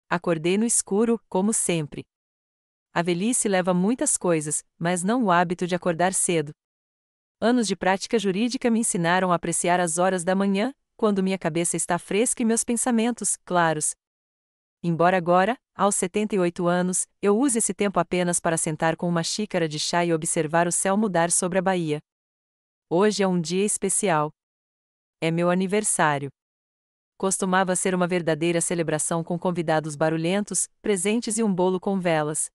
Acordei no escuro, como sempre. A velhice leva muitas coisas, mas não o hábito de acordar cedo. Anos de prática jurídica me ensinaram a apreciar as horas da manhã, quando minha cabeça está fresca e meus pensamentos, claros. Embora agora, aos 78 anos, eu use esse tempo apenas para sentar com uma xícara de chá e observar o céu mudar sobre a Bahia. Hoje é um dia especial. É meu aniversário. Costumava ser uma verdadeira celebração com convidados barulhentos, presentes e um bolo com velas.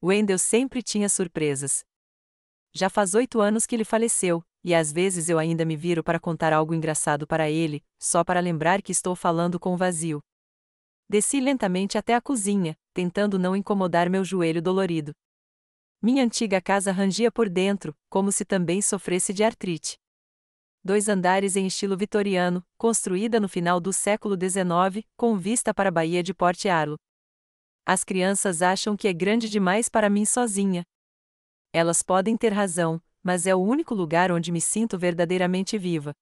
Wendell sempre tinha surpresas. Já faz 8 anos que ele faleceu, e às vezes eu ainda me viro para contar algo engraçado para ele, só para lembrar que estou falando com o vazio. Desci lentamente até a cozinha, tentando não incomodar meu joelho dolorido. Minha antiga casa rangia por dentro, como se também sofresse de artrite. 2 andares em estilo vitoriano, construída no final do século XIX, com vista para a Baía de Port Arthur. As crianças acham que é grande demais para mim sozinha. Elas podem ter razão, mas é o único lugar onde me sinto verdadeiramente viva.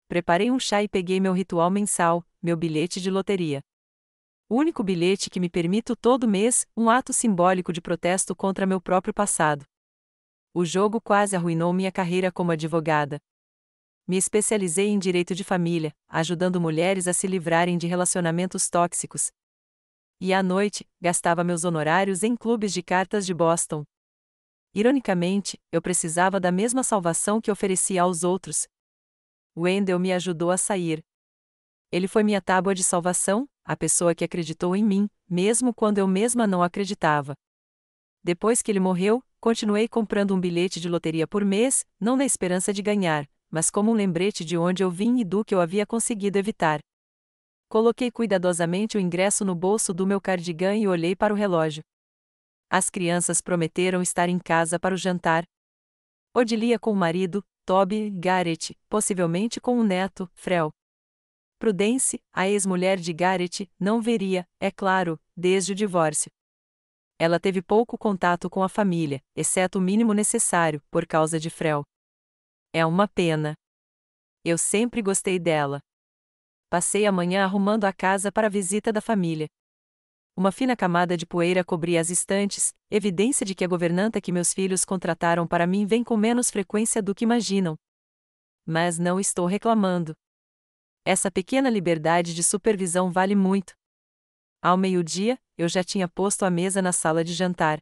Preparei um chá e peguei meu ritual mensal, meu bilhete de loteria. O único bilhete que me permito todo mês, um ato simbólico de protesto contra meu próprio passado. O jogo quase arruinou minha carreira como advogada. Me especializei em direito de família, ajudando mulheres a se livrarem de relacionamentos tóxicos. E à noite, gastava meus honorários em clubes de cartas de Boston. Ironicamente, eu precisava da mesma salvação que oferecia aos outros. Wendell me ajudou a sair. Ele foi minha tábua de salvação, a pessoa que acreditou em mim, mesmo quando eu mesma não acreditava. Depois que ele morreu, continuei comprando um bilhete de loteria por mês, não na esperança de ganhar, mas como um lembrete de onde eu vim e do que eu havia conseguido evitar. Coloquei cuidadosamente o ingresso no bolso do meu cardigã e olhei para o relógio. As crianças prometeram estar em casa para o jantar. Odilia com o marido, Toby Garrett, possivelmente com o neto, Frel. Prudence, a ex-mulher de Garrett, não veria, é claro, desde o divórcio. Ela teve pouco contato com a família, exceto o mínimo necessário, por causa de Frel. É uma pena. Eu sempre gostei dela. Passei a manhã arrumando a casa para a visita da família. Uma fina camada de poeira cobria as estantes, evidência de que a governanta que meus filhos contrataram para mim vem com menos frequência do que imaginam. Mas não estou reclamando. Essa pequena liberdade de supervisão vale muito. Ao meio-dia, eu já tinha posto a mesa na sala de jantar.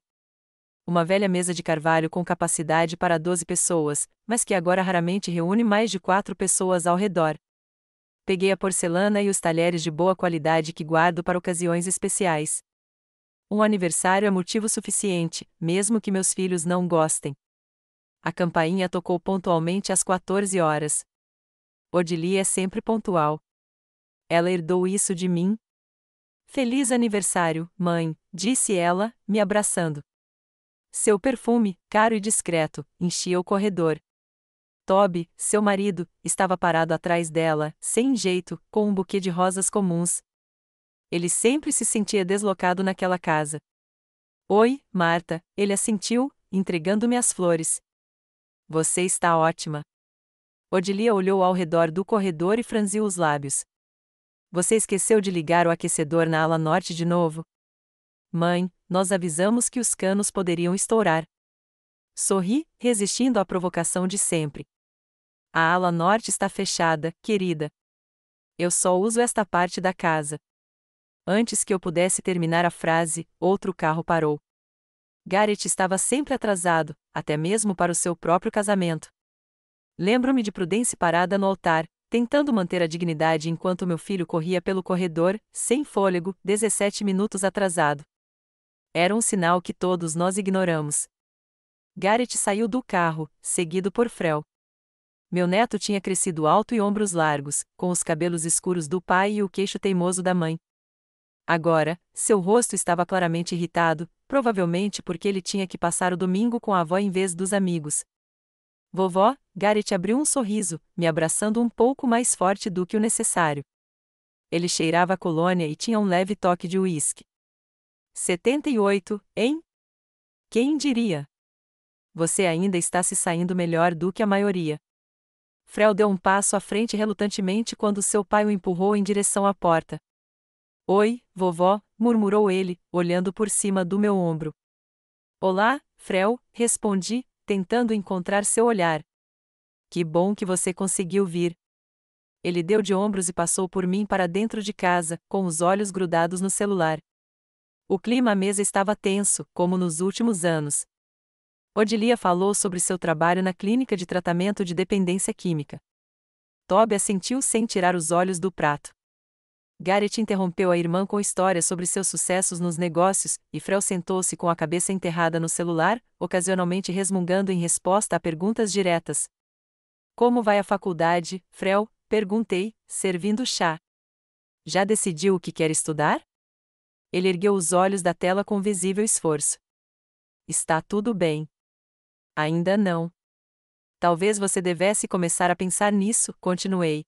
Uma velha mesa de carvalho com capacidade para 12 pessoas, mas que agora raramente reúne mais de 4 pessoas ao redor. Peguei a porcelana e os talheres de boa qualidade que guardo para ocasiões especiais. Um aniversário é motivo suficiente, mesmo que meus filhos não gostem. A campainha tocou pontualmente às 14 horas. Odilia é sempre pontual. Ela herdou isso de mim. Feliz aniversário, mãe, disse ela, me abraçando. Seu perfume, caro e discreto, enchia o corredor. Toby, seu marido, estava parado atrás dela, sem jeito, com um buquê de rosas comuns. Ele sempre se sentia deslocado naquela casa. Oi, Marta, ele assentiu, entregando-me as flores. Você está ótima. Odilia olhou ao redor do corredor e franziu os lábios. Você esqueceu de ligar o aquecedor na ala norte de novo? Mãe, nós avisamos que os canos poderiam estourar. Sorri, resistindo à provocação de sempre. A ala norte está fechada, querida. Eu só uso esta parte da casa. Antes que eu pudesse terminar a frase, outro carro parou. Garrett estava sempre atrasado, até mesmo para o seu próprio casamento. Lembro-me de Prudence parada no altar, tentando manter a dignidade enquanto meu filho corria pelo corredor, sem fôlego, 17 minutos atrasado. Era um sinal que todos nós ignoramos. Garrett saiu do carro, seguido por Frel. Meu neto tinha crescido alto e ombros largos, com os cabelos escuros do pai e o queixo teimoso da mãe. Agora, seu rosto estava claramente irritado, provavelmente porque ele tinha que passar o domingo com a avó em vez dos amigos. Vovó, Garrett abriu um sorriso, me abraçando um pouco mais forte do que o necessário. Ele cheirava a colônia e tinha um leve toque de uísque. 78, hein? Quem diria? Você ainda está se saindo melhor do que a maioria. Frel deu um passo à frente relutantemente quando seu pai o empurrou em direção à porta. Oi, vovó, murmurou ele, olhando por cima do meu ombro. Olá, Frel, respondi, tentando encontrar seu olhar. Que bom que você conseguiu vir. Ele deu de ombros e passou por mim para dentro de casa, com os olhos grudados no celular. O clima à mesa estava tenso, como nos últimos anos. Odilia falou sobre seu trabalho na clínica de tratamento de dependência química. Toby assentiu sem tirar os olhos do prato. Garrett interrompeu a irmã com histórias sobre seus sucessos nos negócios, e Frel sentou-se com a cabeça enterrada no celular, ocasionalmente resmungando em resposta a perguntas diretas. Como vai a faculdade, Frel? Perguntei, servindo chá. Já decidiu o que quer estudar? Ele ergueu os olhos da tela com visível esforço. Está tudo bem. Ainda não. Talvez você devesse começar a pensar nisso, continuei.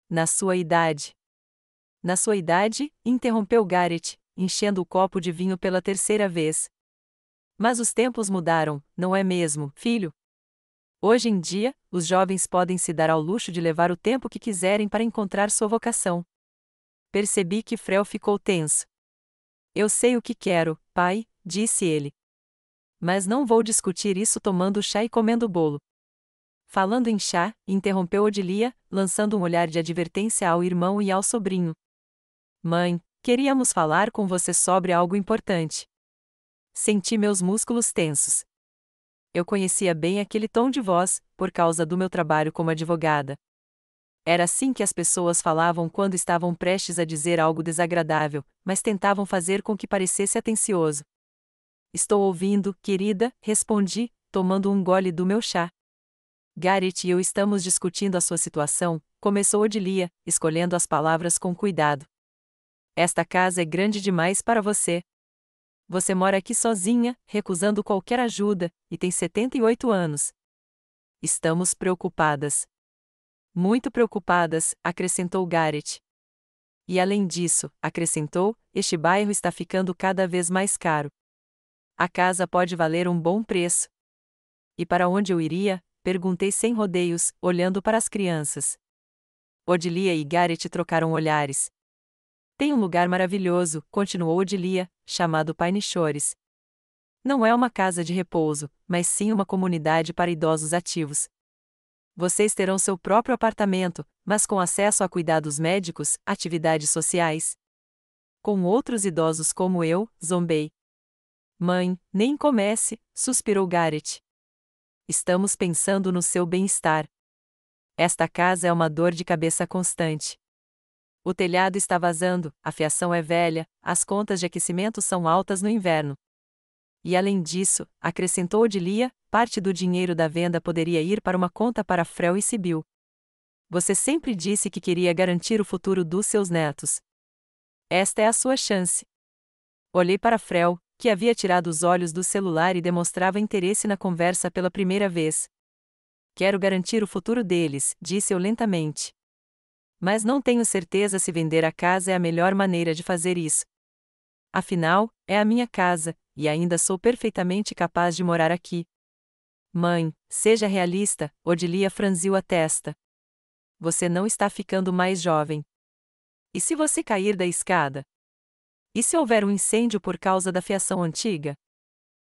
Na sua idade. Na sua idade, interrompeu Garrett, enchendo o copo de vinho pela terceira vez. Mas os tempos mudaram, não é mesmo, filho? Hoje em dia, os jovens podem se dar ao luxo de levar o tempo que quiserem para encontrar sua vocação. Percebi que Frel ficou tenso. Eu sei o que quero, pai, disse ele. Mas não vou discutir isso tomando chá e comendo bolo. Falando em chá, interrompeu Odilia, lançando um olhar de advertência ao irmão e ao sobrinho. Mãe, queríamos falar com você sobre algo importante. Senti meus músculos tensos. Eu conhecia bem aquele tom de voz, por causa do meu trabalho como advogada. Era assim que as pessoas falavam quando estavam prestes a dizer algo desagradável, mas tentavam fazer com que parecesse atencioso. Estou ouvindo, querida, respondi, tomando um gole do meu chá. Garrett e eu estamos discutindo a sua situação, começou Odilia, escolhendo as palavras com cuidado. Esta casa é grande demais para você. Você mora aqui sozinha, recusando qualquer ajuda, e tem 78 anos. Estamos preocupadas. Muito preocupadas, acrescentou Garrett. E além disso, acrescentou, este bairro está ficando cada vez mais caro. A casa pode valer um bom preço. E para onde eu iria? Perguntei sem rodeios, olhando para as crianças. Odilia e Garrett trocaram olhares. Tem um lugar maravilhoso, continuou Odilia, chamado Pine Shores. Não é uma casa de repouso, mas sim uma comunidade para idosos ativos. Vocês terão seu próprio apartamento, mas com acesso a cuidados médicos, atividades sociais. Com outros idosos como eu, zombei. Mãe, nem comece, suspirou Garrett. Estamos pensando no seu bem-estar. Esta casa é uma dor de cabeça constante. O telhado está vazando, a fiação é velha, as contas de aquecimento são altas no inverno. E além disso, acrescentou Odilia, parte do dinheiro da venda poderia ir para uma conta para Frel e Sibyl. Você sempre disse que queria garantir o futuro dos seus netos. Esta é a sua chance. Olhei para Frel, que havia tirado os olhos do celular e demonstrava interesse na conversa pela primeira vez. Quero garantir o futuro deles, disse eu lentamente. Mas não tenho certeza se vender a casa é a melhor maneira de fazer isso. Afinal, é a minha casa, e ainda sou perfeitamente capaz de morar aqui. Mãe, seja realista, Odilia franziu a testa. Você não está ficando mais jovem. E se você cair da escada? E se houver um incêndio por causa da fiação antiga?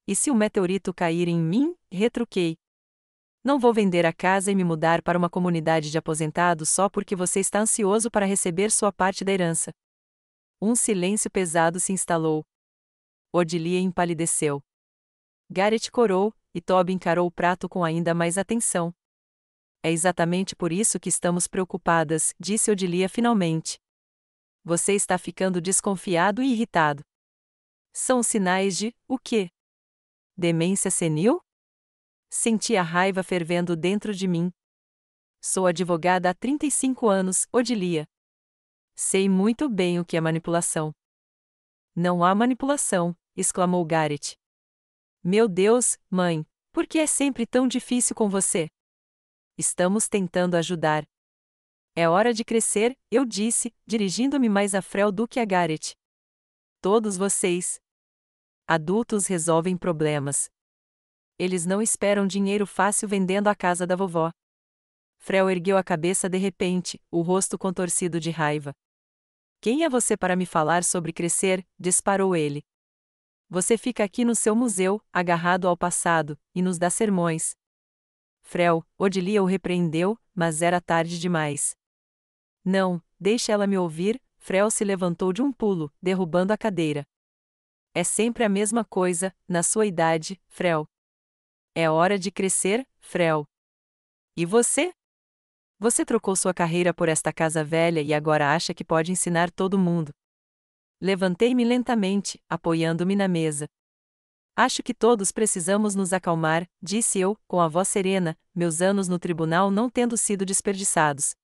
E se um meteorito cair em mim? Retruquei. Não vou vender a casa e me mudar para uma comunidade de aposentados só porque você está ansioso para receber sua parte da herança. Um silêncio pesado se instalou. Odilia empalideceu. Garrett corou, e Toby encarou o prato com ainda mais atenção. É exatamente por isso que estamos preocupadas, disse Odilia finalmente. Você está ficando desconfiado e irritado. São sinais de, o quê? Demência senil? Senti a raiva fervendo dentro de mim. Sou advogada há 35 anos, Odilia. Sei muito bem o que é manipulação. Não há manipulação, exclamou Garrett. Meu Deus, mãe, por que é sempre tão difícil com você? Estamos tentando ajudar. É hora de crescer, eu disse, dirigindo-me mais a Frel do que a Garrett. Todos vocês, adultos, resolvem problemas. Eles não esperam dinheiro fácil vendendo a casa da vovó. Frel ergueu a cabeça de repente, o rosto contorcido de raiva. Quem é você para me falar sobre crescer? Disparou ele. Você fica aqui no seu museu, agarrado ao passado, e nos dá sermões. Frel, Odilia o repreendeu, mas era tarde demais. Não, deixe ela me ouvir. Frel se levantou de um pulo, derrubando a cadeira. É sempre a mesma coisa, na sua idade, Frel. É hora de crescer, Frel. E você? Você trocou sua carreira por esta casa velha e agora acha que pode ensinar todo mundo. Levantei-me lentamente, apoiando-me na mesa. Acho que todos precisamos nos acalmar, disse eu, com a voz serena, meus anos no tribunal não tendo sido desperdiçados.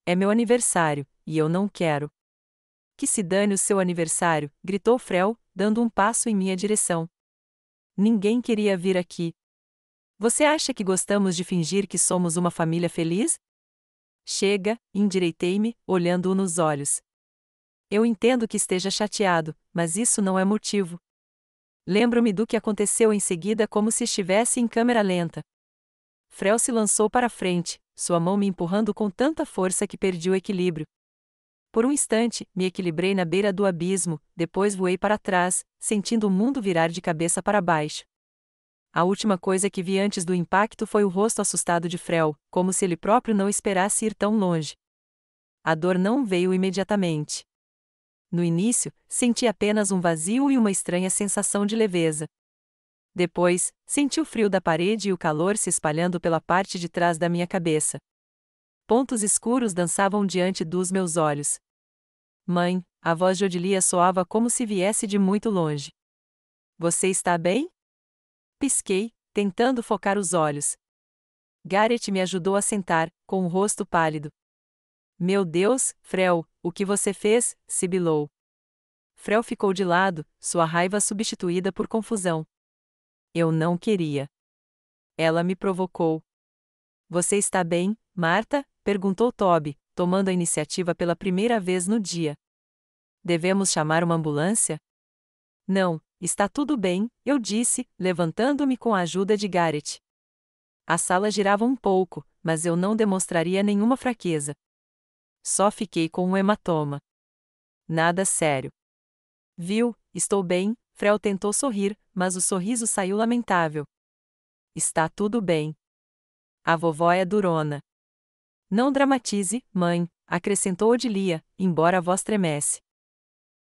É meu aniversário, e eu não quero. Que se dane o seu aniversário, gritou Frel, dando um passo em minha direção. Ninguém queria vir aqui. Você acha que gostamos de fingir que somos uma família feliz? Chega, endireitei-me, olhando-o nos olhos. Eu entendo que esteja chateado, mas isso não é motivo. Lembro-me do que aconteceu em seguida como se estivesse em câmera lenta. Frel se lançou para a frente, sua mão me empurrando com tanta força que perdi o equilíbrio. Por um instante, me equilibrei na beira do abismo, depois voei para trás, sentindo o mundo virar de cabeça para baixo. A última coisa que vi antes do impacto foi o rosto assustado de Frel, como se ele próprio não esperasse ir tão longe. A dor não veio imediatamente. No início, senti apenas um vazio e uma estranha sensação de leveza. Depois, senti o frio da parede e o calor se espalhando pela parte de trás da minha cabeça. Pontos escuros dançavam diante dos meus olhos. Mãe, a voz de Odilia soava como se viesse de muito longe. Você está bem? Pisquei, tentando focar os olhos. Gareth me ajudou a sentar, com o rosto pálido. Meu Deus, Frel, o que você fez? Sibilou. Frel ficou de lado, sua raiva substituída por confusão. Eu não queria. Ela me provocou. Você está bem, Marta? Perguntou Toby, tomando a iniciativa pela primeira vez no dia. Devemos chamar uma ambulância? Não, está tudo bem, eu disse, levantando-me com a ajuda de Gareth. A sala girava um pouco, mas eu não demonstraria nenhuma fraqueza. Só fiquei com um hematoma. Nada sério. Viu, estou bem, Frel tentou sorrir, mas o sorriso saiu lamentável. Está tudo bem. A vovó é durona. Não dramatize, mãe, acrescentou Odilia, embora a voz tremesse.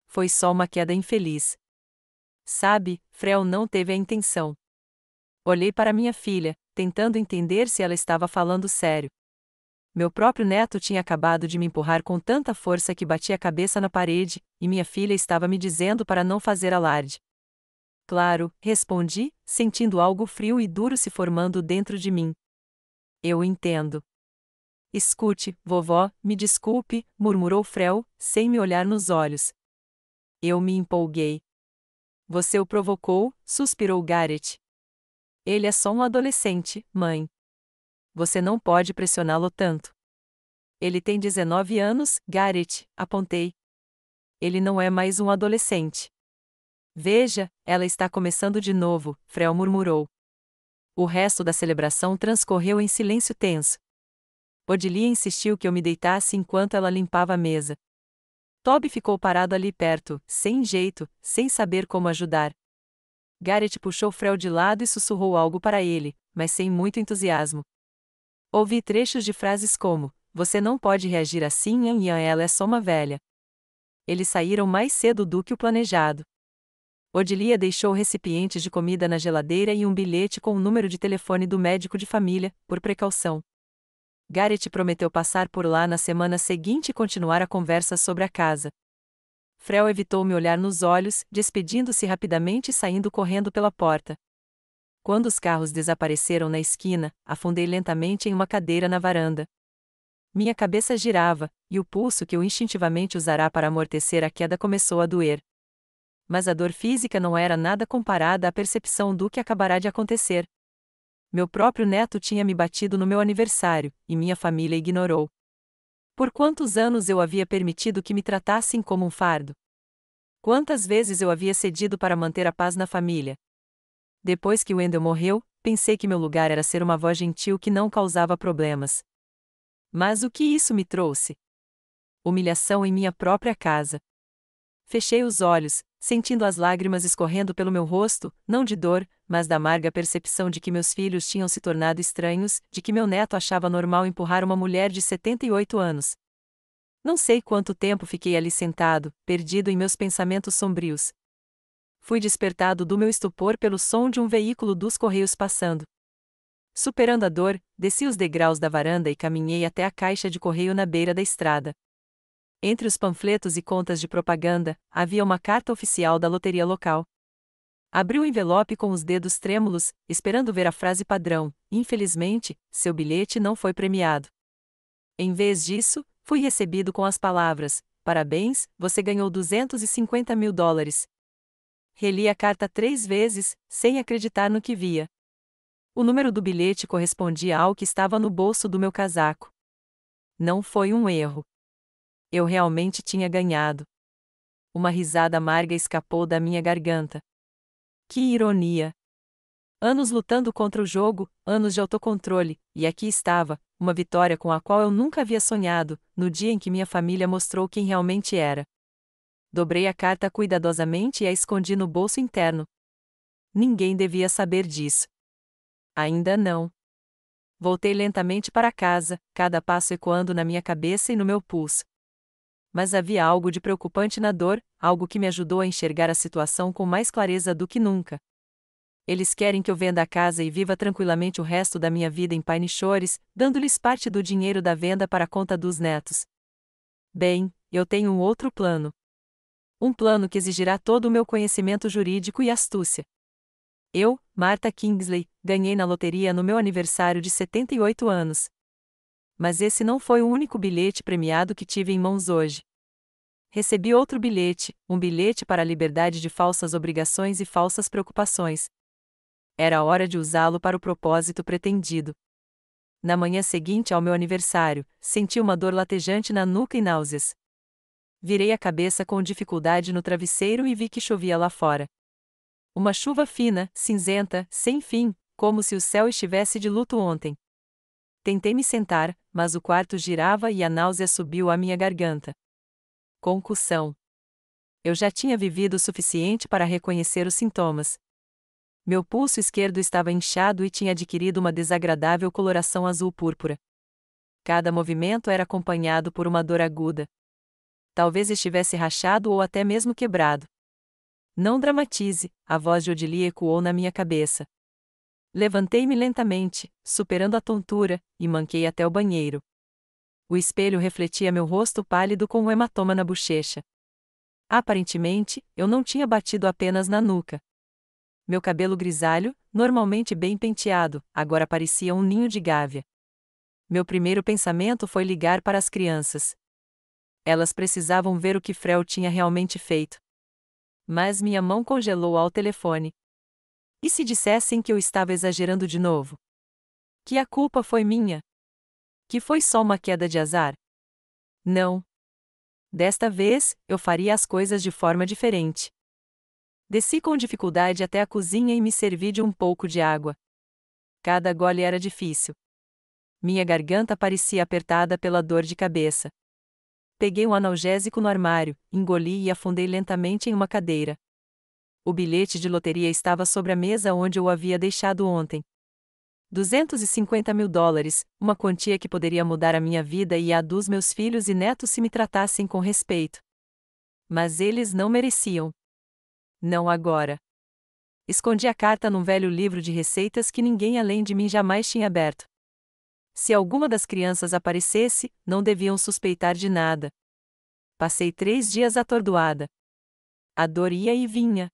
Foi só uma queda infeliz. Sabe, Frel não teve a intenção. Olhei para minha filha, tentando entender se ela estava falando sério. Meu próprio neto tinha acabado de me empurrar com tanta força que bati a cabeça na parede, e minha filha estava me dizendo para não fazer alarde. Claro, respondi, sentindo algo frio e duro se formando dentro de mim. Eu entendo. Escute, vovó, me desculpe, murmurou Frel, sem me olhar nos olhos. Eu me empolguei. Você o provocou, suspirou Gareth. Ele é só um adolescente, mãe. Você não pode pressioná-lo tanto. Ele tem 19 anos, Gareth, apontei. Ele não é mais um adolescente. Veja, ela está começando de novo, Frel murmurou. O resto da celebração transcorreu em silêncio tenso. Odilia insistiu que eu me deitasse enquanto ela limpava a mesa. Toby ficou parado ali perto, sem jeito, sem saber como ajudar. Gareth puxou Frel de lado e sussurrou algo para ele, mas sem muito entusiasmo. Ouvi trechos de frases como: você não pode reagir assim e ela é só uma velha. Eles saíram mais cedo do que o planejado. Odilia deixou recipientes de comida na geladeira e um bilhete com o número de telefone do médico de família, por precaução. Gareth prometeu passar por lá na semana seguinte e continuar a conversa sobre a casa. Frel evitou me olhar nos olhos, despedindo-se rapidamente e saindo correndo pela porta. Quando os carros desapareceram na esquina, afundei lentamente em uma cadeira na varanda. Minha cabeça girava, e o pulso que eu instintivamente usará para amortecer a queda começou a doer. Mas a dor física não era nada comparada à percepção do que acabará de acontecer. Meu próprio neto tinha me batido no meu aniversário, e minha família ignorou. Por quantos anos eu havia permitido que me tratassem como um fardo? Quantas vezes eu havia cedido para manter a paz na família? Depois que Wendell morreu, pensei que meu lugar era ser uma voz gentil que não causava problemas. Mas o que isso me trouxe? Humilhação em minha própria casa. Fechei os olhos, sentindo as lágrimas escorrendo pelo meu rosto, não de dor, mas da amarga percepção de que meus filhos tinham se tornado estranhos, de que meu neto achava normal empurrar uma mulher de 78 anos. Não sei quanto tempo fiquei ali sentado, perdido em meus pensamentos sombrios. Fui despertado do meu estupor pelo som de um veículo dos correios passando. Superando a dor, desci os degraus da varanda e caminhei até a caixa de correio na beira da estrada. Entre os panfletos e contas de propaganda, havia uma carta oficial da loteria local. Abri o envelope com os dedos trêmulos, esperando ver a frase padrão: infelizmente, seu bilhete não foi premiado. Em vez disso, fui recebido com as palavras: parabéns, você ganhou $250 mil. Reli a carta 3 vezes, sem acreditar no que via. O número do bilhete correspondia ao que estava no bolso do meu casaco. Não foi um erro. Eu realmente tinha ganhado. Uma risada amarga escapou da minha garganta. Que ironia! Anos lutando contra o jogo, anos de autocontrole, e aqui estava, uma vitória com a qual eu nunca havia sonhado, no dia em que minha família mostrou quem realmente era. Dobrei a carta cuidadosamente e a escondi no bolso interno. Ninguém devia saber disso. Ainda não. Voltei lentamente para casa, cada passo ecoando na minha cabeça e no meu pulso. Mas havia algo de preocupante na dor, algo que me ajudou a enxergar a situação com mais clareza do que nunca. Eles querem que eu venda a casa e viva tranquilamente o resto da minha vida em Pine Shores, dando-lhes parte do dinheiro da venda para a conta dos netos. Bem, eu tenho um outro plano. Um plano que exigirá todo o meu conhecimento jurídico e astúcia. Eu, Martha Kingsley, ganhei na loteria no meu aniversário de 78 anos. Mas esse não foi o único bilhete premiado que tive em mãos hoje. Recebi outro bilhete, um bilhete para a liberdade de falsas obrigações e falsas preocupações. Era hora de usá-lo para o propósito pretendido. Na manhã seguinte ao meu aniversário, senti uma dor latejante na nuca e náuseas. Virei a cabeça com dificuldade no travesseiro e vi que chovia lá fora. Uma chuva fina, cinzenta, sem fim, como se o céu estivesse de luto ontem. Tentei me sentar, mas o quarto girava e a náusea subiu à minha garganta. Concussão. Eu já tinha vivido o suficiente para reconhecer os sintomas. Meu pulso esquerdo estava inchado e tinha adquirido uma desagradável coloração azul-púrpura. Cada movimento era acompanhado por uma dor aguda. Talvez estivesse rachado ou até mesmo quebrado. Não dramatize, a voz de Odilia ecoou na minha cabeça. Levantei-me lentamente, superando a tontura, e manquei até o banheiro. O espelho refletia meu rosto pálido com um hematoma na bochecha. Aparentemente, eu não tinha batido apenas na nuca. Meu cabelo grisalho, normalmente bem penteado, agora parecia um ninho de gávea. Meu primeiro pensamento foi ligar para as crianças. Elas precisavam ver o que Frel tinha realmente feito. Mas minha mão congelou ao telefone. E se dissessem que eu estava exagerando de novo? Que a culpa foi minha? Que foi só uma queda de azar? Não. Desta vez, eu faria as coisas de forma diferente. Desci com dificuldade até a cozinha e me servi de um pouco de água. Cada gole era difícil. Minha garganta parecia apertada pela dor de cabeça. Peguei um analgésico no armário, engoli e afundei lentamente em uma cadeira. O bilhete de loteria estava sobre a mesa onde eu o havia deixado ontem. $250 mil, uma quantia que poderia mudar a minha vida e a dos meus filhos e netos se me tratassem com respeito. Mas eles não mereciam. Não agora. Escondi a carta num velho livro de receitas que ninguém além de mim jamais tinha aberto. Se alguma das crianças aparecesse, não deviam suspeitar de nada. Passei 3 dias atordoada. A dor ia e vinha.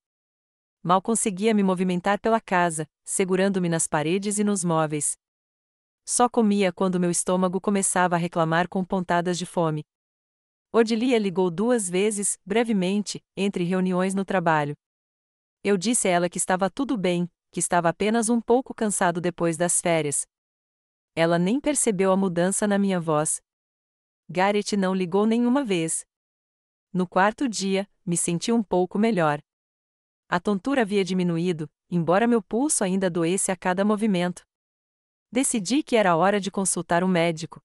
Mal conseguia me movimentar pela casa, segurando-me nas paredes e nos móveis. Só comia quando meu estômago começava a reclamar com pontadas de fome. Odilia ligou 2 vezes, brevemente, entre reuniões no trabalho. Eu disse a ela que estava tudo bem, que estava apenas um pouco cansado depois das férias. Ela nem percebeu a mudança na minha voz. Garrett não ligou nenhuma vez. No 4º dia, me senti um pouco melhor. A tontura havia diminuído, embora meu pulso ainda doesse a cada movimento. Decidi que era hora de consultar um médico.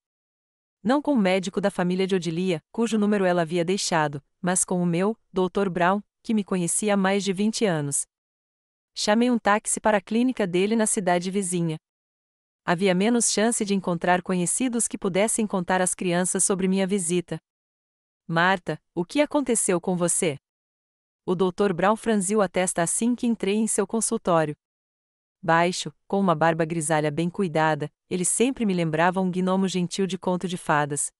Não com o médico da família de Odilia, cujo número ela havia deixado, mas com o meu, Dr. Brown, que me conhecia há mais de 20 anos. Chamei um táxi para a clínica dele na cidade vizinha. Havia menos chance de encontrar conhecidos que pudessem contar às crianças sobre minha visita. Marta, o que aconteceu com você? O Dr. Brown franziu a testa assim que entrei em seu consultório. Baixo, com uma barba grisalha bem cuidada, ele sempre me lembrava um gnomo gentil de conto de fadas.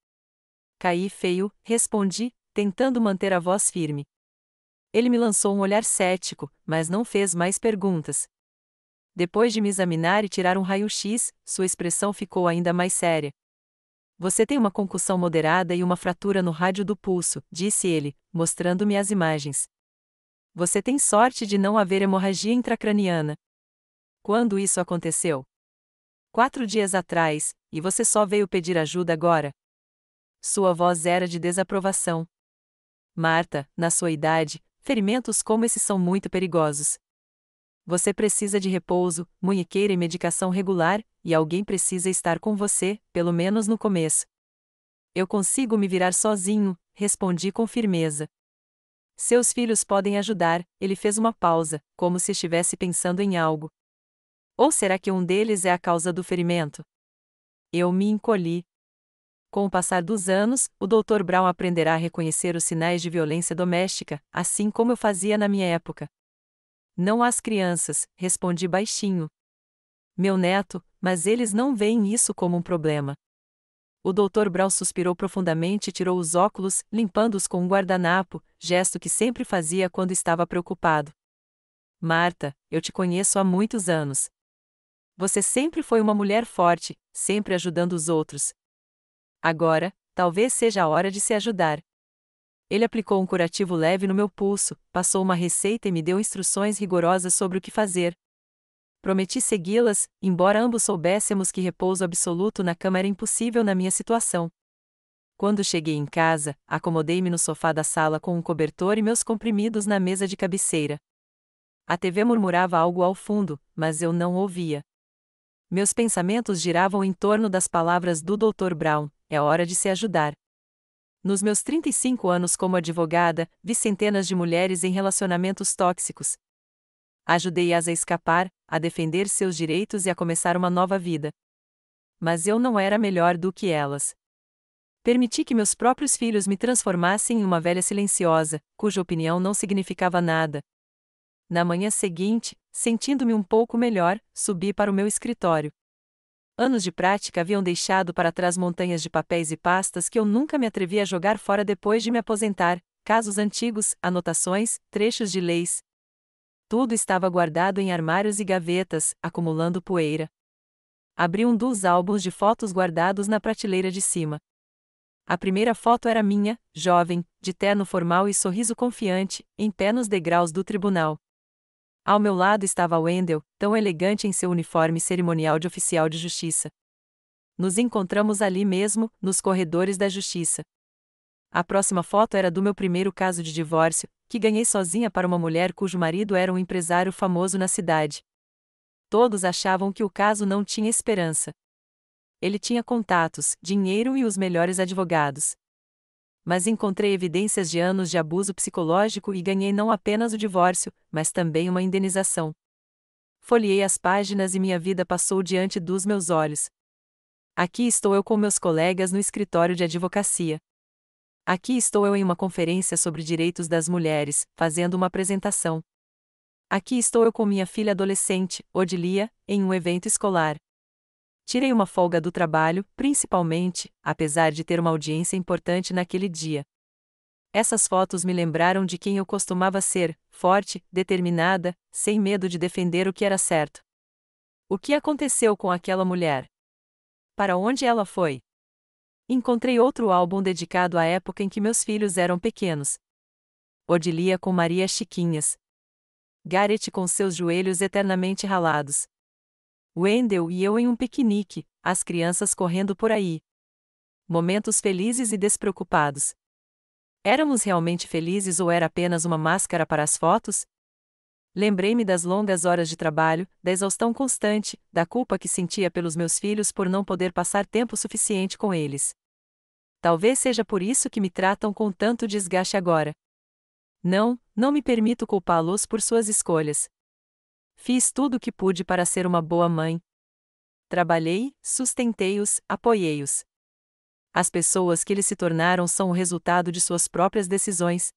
Caí feio, respondi, tentando manter a voz firme. Ele me lançou um olhar cético, mas não fez mais perguntas. Depois de me examinar e tirar um raio-x, sua expressão ficou ainda mais séria. Você tem uma concussão moderada e uma fratura no rádio do pulso, disse ele, mostrando-me as imagens. Você tem sorte de não haver hemorragia intracraniana. Quando isso aconteceu? 4 dias atrás, e você só veio pedir ajuda agora? Sua voz era de desaprovação. Marta, na sua idade, ferimentos como esses são muito perigosos. Você precisa de repouso, munhequeira e medicação regular, e alguém precisa estar com você, pelo menos no começo. Eu consigo me virar sozinho, respondi com firmeza. Seus filhos podem ajudar, ele fez uma pausa, como se estivesse pensando em algo. Ou será que um deles é a causa do ferimento? Eu me encolhi. Com o passar dos anos, o Dr. Brown aprenderá a reconhecer os sinais de violência doméstica, assim como eu fazia na minha época. Não às crianças, respondi baixinho. Meu neto, mas eles não veem isso como um problema. O Dr. Brown suspirou profundamente e tirou os óculos, limpando-os com um guardanapo, gesto que sempre fazia quando estava preocupado. Marta, eu te conheço há muitos anos. Você sempre foi uma mulher forte, sempre ajudando os outros. Agora, talvez seja a hora de se ajudar. Ele aplicou um curativo leve no meu pulso, passou uma receita e me deu instruções rigorosas sobre o que fazer. Prometi segui-las, embora ambos soubéssemos que repouso absoluto na cama era impossível na minha situação. Quando cheguei em casa, acomodei-me no sofá da sala com um cobertor e meus comprimidos na mesa de cabeceira. A TV murmurava algo ao fundo, mas eu não ouvia. Meus pensamentos giravam em torno das palavras do Dr. Brown: é hora de se ajudar. Nos meus 35 anos como advogada, vi centenas de mulheres em relacionamentos tóxicos. Ajudei-as a escapar, a defender seus direitos e a começar uma nova vida. Mas eu não era melhor do que elas. Permiti que meus próprios filhos me transformassem em uma velha silenciosa, cuja opinião não significava nada. Na manhã seguinte, sentindo-me um pouco melhor, subi para o meu escritório. Anos de prática haviam deixado para trás montanhas de papéis e pastas que eu nunca me atrevi a jogar fora depois de me aposentar, casos antigos, anotações, trechos de leis. Tudo estava guardado em armários e gavetas, acumulando poeira. Abri um dos álbuns de fotos guardados na prateleira de cima. A primeira foto era minha, jovem, de terno formal e sorriso confiante, em pé nos degraus do tribunal. Ao meu lado estava Wendell, tão elegante em seu uniforme cerimonial de oficial de justiça. Nos encontramos ali mesmo, nos corredores da justiça. A próxima foto era do meu primeiro caso de divórcio, que ganhei sozinha para uma mulher cujo marido era um empresário famoso na cidade. Todos achavam que o caso não tinha esperança. Ele tinha contatos, dinheiro e os melhores advogados. Mas encontrei evidências de anos de abuso psicológico e ganhei não apenas o divórcio, mas também uma indenização. Folheei as páginas e minha vida passou diante dos meus olhos. Aqui estou eu com meus colegas no escritório de advocacia. Aqui estou eu em uma conferência sobre direitos das mulheres, fazendo uma apresentação. Aqui estou eu com minha filha adolescente, Odilia, em um evento escolar. Tirei uma folga do trabalho, principalmente, apesar de ter uma audiência importante naquele dia. Essas fotos me lembraram de quem eu costumava ser, forte, determinada, sem medo de defender o que era certo. O que aconteceu com aquela mulher? Para onde ela foi? Encontrei outro álbum dedicado à época em que meus filhos eram pequenos. Odilia com Maria Chiquinhas. Gareth com seus joelhos eternamente ralados. Wendell e eu em um piquenique, as crianças correndo por aí. Momentos felizes e despreocupados. Éramos realmente felizes ou era apenas uma máscara para as fotos? Lembrei-me das longas horas de trabalho, da exaustão constante, da culpa que sentia pelos meus filhos por não poder passar tempo suficiente com eles. Talvez seja por isso que me tratam com tanto desgaste agora. Não me permito culpá-los por suas escolhas. Fiz tudo o que pude para ser uma boa mãe. Trabalhei, sustentei-os, apoiei-os. As pessoas que eles se tornaram são o resultado de suas próprias decisões.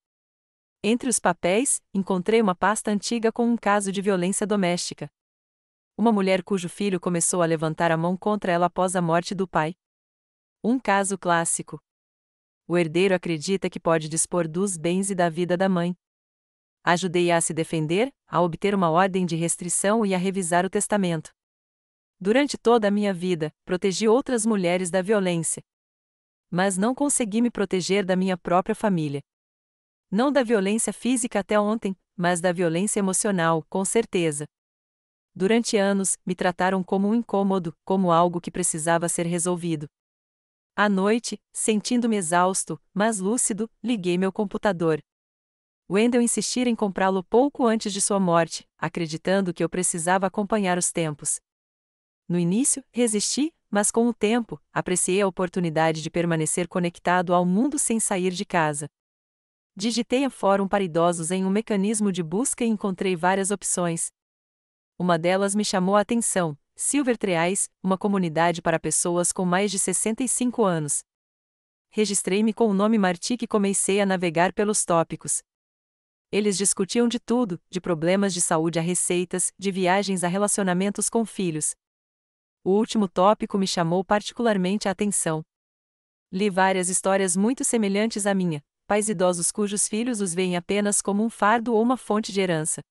Entre os papéis, encontrei uma pasta antiga com um caso de violência doméstica. Uma mulher cujo filho começou a levantar a mão contra ela após a morte do pai. Um caso clássico. O herdeiro acredita que pode dispor dos bens e da vida da mãe. Ajudei-a a se defender, a obter uma ordem de restrição e a revisar o testamento. Durante toda a minha vida, protegi outras mulheres da violência. Mas não consegui me proteger da minha própria família. Não da violência física até ontem, mas da violência emocional, com certeza. Durante anos, me trataram como um incômodo, como algo que precisava ser resolvido. À noite, sentindo-me exausto, mas lúcido, liguei meu computador. Wendell insistira em comprá-lo pouco antes de sua morte, acreditando que eu precisava acompanhar os tempos. No início, resisti, mas com o tempo, apreciei a oportunidade de permanecer conectado ao mundo sem sair de casa. Digitei a fórum para idosos em um mecanismo de busca e encontrei várias opções. Uma delas me chamou a atenção: Silver Trails, uma comunidade para pessoas com mais de 65 anos. Registrei-me com o nome Martik e comecei a navegar pelos tópicos. Eles discutiam de tudo, de problemas de saúde a receitas, de viagens a relacionamentos com filhos. O último tópico me chamou particularmente a atenção. Li várias histórias muito semelhantes à minha, pais idosos cujos filhos os veem apenas como um fardo ou uma fonte de herança.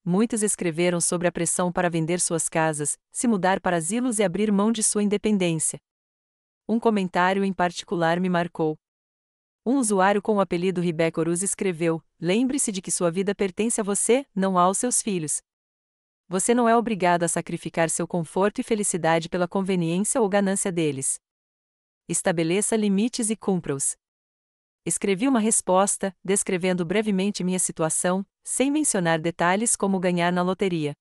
Muitos escreveram sobre a pressão para vender suas casas, se mudar para asilos e abrir mão de sua independência. Um comentário em particular me marcou. Um usuário com o apelido Rebecca Oruz escreveu: "Lembre-se de que sua vida pertence a você, não aos seus filhos. Você não é obrigado a sacrificar seu conforto e felicidade pela conveniência ou ganância deles. Estabeleça limites e cumpra-os." Escrevi uma resposta, descrevendo brevemente minha situação, sem mencionar detalhes como ganhar na loteria.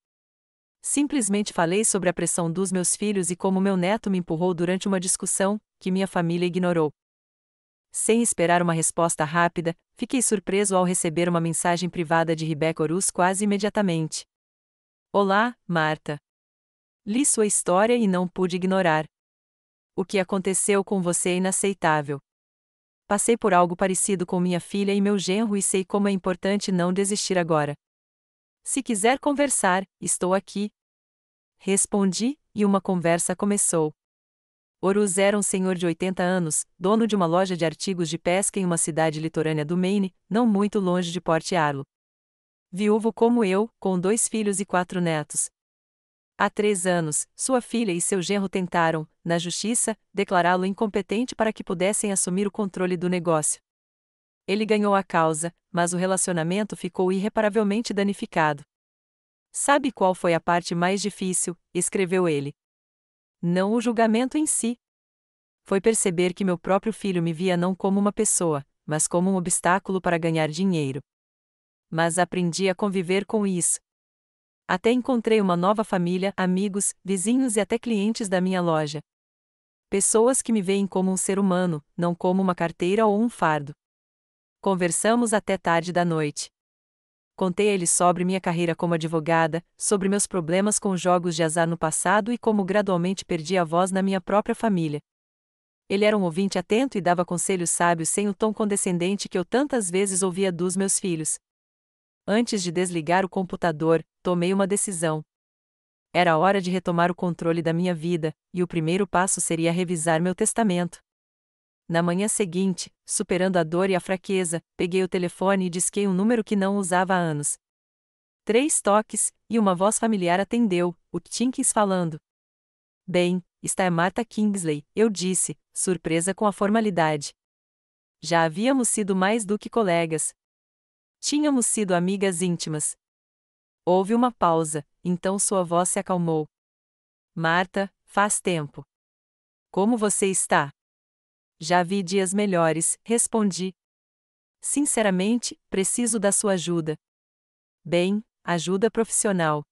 Simplesmente falei sobre a pressão dos meus filhos e como meu neto me empurrou durante uma discussão, que minha família ignorou. Sem esperar uma resposta rápida, fiquei surpreso ao receber uma mensagem privada de Rebecca Oruz quase imediatamente. "Olá, Marta. Li sua história e não pude ignorar. O que aconteceu com você é inaceitável. Passei por algo parecido com minha filha e meu genro e sei como é importante não desistir agora. Se quiser conversar, estou aqui." Respondi, e uma conversa começou. Oruz era um senhor de 80 anos, dono de uma loja de artigos de pesca em uma cidade litorânea do Maine, não muito longe de Port Arlo. Viúvo como eu, com 2 filhos e 4 netos. Há 3 anos, sua filha e seu genro tentaram, na justiça, declará-lo incompetente para que pudessem assumir o controle do negócio. Ele ganhou a causa, mas o relacionamento ficou irreparavelmente danificado. "Sabe qual foi a parte mais difícil?", escreveu ele. "Não o julgamento em si. Foi perceber que meu próprio filho me via não como uma pessoa, mas como um obstáculo para ganhar dinheiro. Mas aprendi a conviver com isso. Até encontrei uma nova família, amigos, vizinhos e até clientes da minha loja. Pessoas que me veem como um ser humano, não como uma carteira ou um fardo. Conversamos até tarde da noite. Contei a ele sobre minha carreira como advogada, sobre meus problemas com jogos de azar no passado e como gradualmente perdi a voz na minha própria família. Ele era um ouvinte atento e dava conselhos sábios sem o tom condescendente que eu tantas vezes ouvia dos meus filhos. Antes de desligar o computador, tomei uma decisão. Era hora de retomar o controle da minha vida, e o primeiro passo seria revisar meu testamento. Na manhã seguinte, superando a dor e a fraqueza, peguei o telefone e disquei um número que não usava há anos. 3 toques, e uma voz familiar atendeu, o Tinkins falando. "Bem, esta é Martha Kingsley", eu disse, surpresa com a formalidade. Já havíamos sido mais do que colegas. Tínhamos sido amigas íntimas. Houve uma pausa, então sua voz se acalmou. "Marta, faz tempo. Como você está?" "Já vi dias melhores", respondi. "Sinceramente, preciso da sua ajuda." "Bem, ajuda profissional."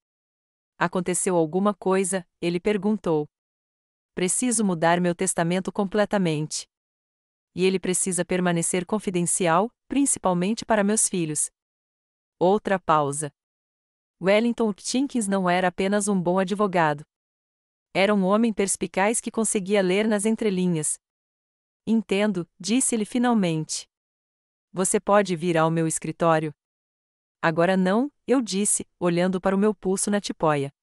"Aconteceu alguma coisa?", ele perguntou. "Preciso mudar meu testamento completamente." e ele precisa permanecer confidencial, principalmente para meus filhos. Outra pausa. Wellington Jenkins não era apenas um bom advogado. Era um homem perspicaz que conseguia ler nas entrelinhas. Entendo, disse-lhe finalmente. Você pode vir ao meu escritório? Agora não, eu disse, olhando para o meu pulso na tipóia.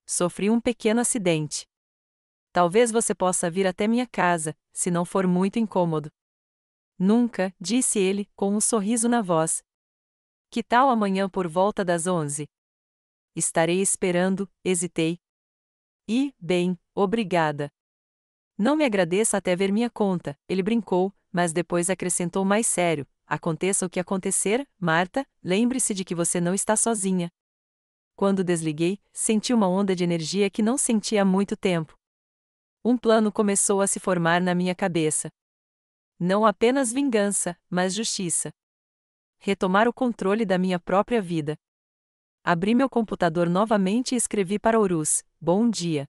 Sofri um pequeno acidente. Talvez você possa vir até minha casa, se não for muito incômodo. Nunca, disse ele, com um sorriso na voz. Que tal amanhã por volta das 11? Estarei esperando, hesitei. Bem, obrigada. Não me agradeça até ver minha conta, ele brincou, mas depois acrescentou mais sério. Aconteça o que acontecer, Marta, lembre-se de que você não está sozinha. Quando desliguei, senti uma onda de energia que não sentia há muito tempo. Um plano começou a se formar na minha cabeça. Não apenas vingança, mas justiça. Retomar o controle da minha própria vida. Abri meu computador novamente e escrevi para Urus: Bom dia.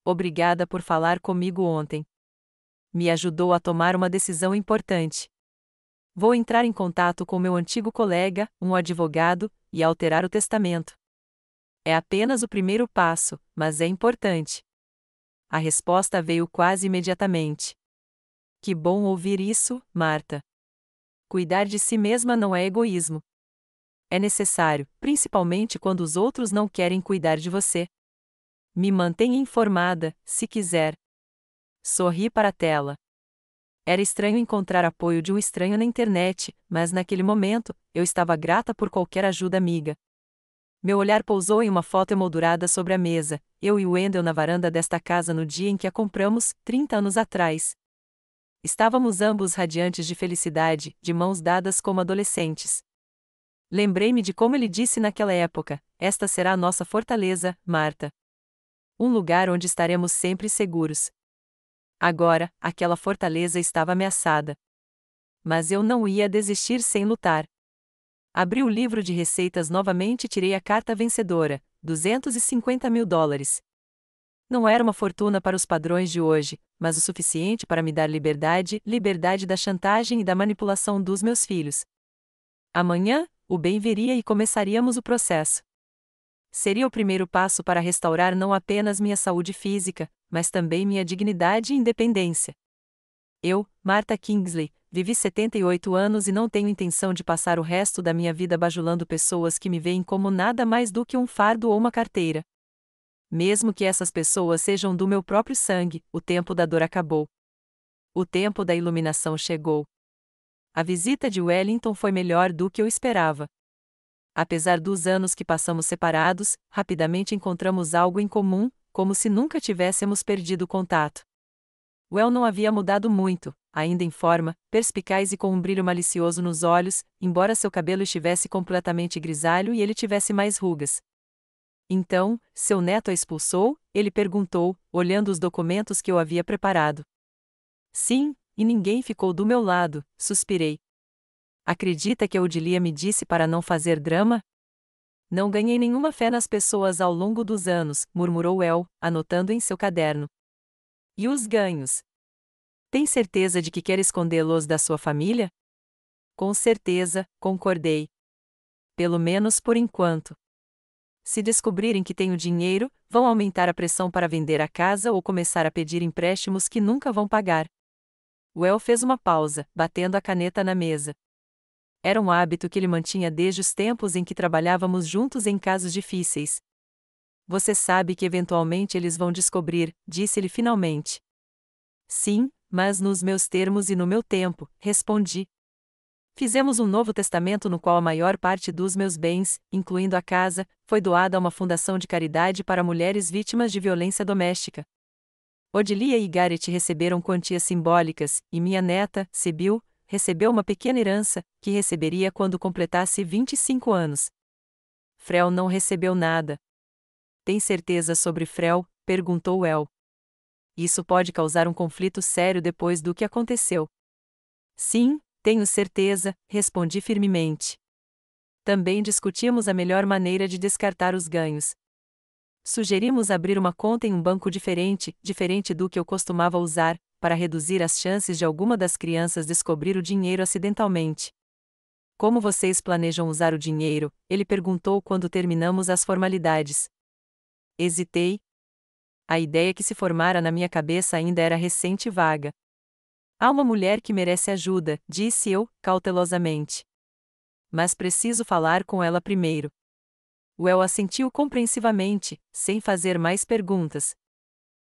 Obrigada por falar comigo ontem. Me ajudou a tomar uma decisão importante. Vou entrar em contato com meu antigo colega, um advogado, e alterar o testamento. É apenas o primeiro passo, mas é importante. A resposta veio quase imediatamente. Que bom ouvir isso, Marta. Cuidar de si mesma não é egoísmo. É necessário, principalmente quando os outros não querem cuidar de você. Me mantenha informada, se quiser. Sorri para a tela. Era estranho encontrar apoio de um estranho na internet, mas naquele momento, eu estava grata por qualquer ajuda amiga. Meu olhar pousou em uma foto emoldurada sobre a mesa, eu e Wendell na varanda desta casa no dia em que a compramos, 30 anos atrás. Estávamos ambos radiantes de felicidade, de mãos dadas como adolescentes. Lembrei-me de como ele disse naquela época: esta será a nossa fortaleza, Marta. Um lugar onde estaremos sempre seguros. Agora, aquela fortaleza estava ameaçada. Mas eu não ia desistir sem lutar. Abri o livro de receitas novamente e tirei a carta vencedora, $250 mil. Não era uma fortuna para os padrões de hoje, mas o suficiente para me dar liberdade da chantagem e da manipulação dos meus filhos. Amanhã, o bem viria e começaríamos o processo. Seria o primeiro passo para restaurar não apenas minha saúde física, mas também minha dignidade e independência. Eu, Marta Kingsley, vivi 78 anos e não tenho intenção de passar o resto da minha vida bajulando pessoas que me veem como nada mais do que um fardo ou uma carteira. Mesmo que essas pessoas sejam do meu próprio sangue, o tempo da dor acabou. O tempo da iluminação chegou. A visita de Wellington foi melhor do que eu esperava. Apesar dos anos que passamos separados, rapidamente encontramos algo em comum, como se nunca tivéssemos perdido o contato. Well não havia mudado muito, ainda em forma, perspicaz e com um brilho malicioso nos olhos, embora seu cabelo estivesse completamente grisalho e ele tivesse mais rugas. Então, seu neto a expulsou? Ele perguntou, olhando os documentos que eu havia preparado. Sim, e ninguém ficou do meu lado, suspirei. Acredita que a Odilia me disse para não fazer drama? Não ganhei nenhuma fé nas pessoas ao longo dos anos, murmurou El, anotando em seu caderno. E os ganhos? Tem certeza de que quer escondê-los da sua família? Com certeza, concordei. Pelo menos por enquanto. Se descobrirem que tenho dinheiro, vão aumentar a pressão para vender a casa ou começar a pedir empréstimos que nunca vão pagar. Well fez uma pausa, batendo a caneta na mesa. Era um hábito que ele mantinha desde os tempos em que trabalhávamos juntos em casos difíceis. Você sabe que eventualmente eles vão descobrir, disse-ele finalmente. Sim, mas nos meus termos e no meu tempo, respondi. Fizemos um novo testamento no qual a maior parte dos meus bens, incluindo a casa, foi doada a uma fundação de caridade para mulheres vítimas de violência doméstica. Odilia e Garrett receberam quantias simbólicas, e minha neta, Sibyl, recebeu uma pequena herança, que receberia quando completasse 25 anos. Frel não recebeu nada. Tem certeza sobre Frel? Perguntou El. Isso pode causar um conflito sério depois do que aconteceu. Sim, tenho certeza, respondi firmemente. Também discutimos a melhor maneira de descartar os ganhos. Sugerimos abrir uma conta em um banco diferente do que eu costumava usar, para reduzir as chances de alguma das crianças descobrir o dinheiro acidentalmente. Como vocês planejam usar o dinheiro? Ele perguntou quando terminamos as formalidades. Hesitei. A ideia que se formara na minha cabeça ainda era recente e vaga. Há uma mulher que merece ajuda, disse eu, cautelosamente. Mas preciso falar com ela primeiro. Well assentiu compreensivamente, sem fazer mais perguntas.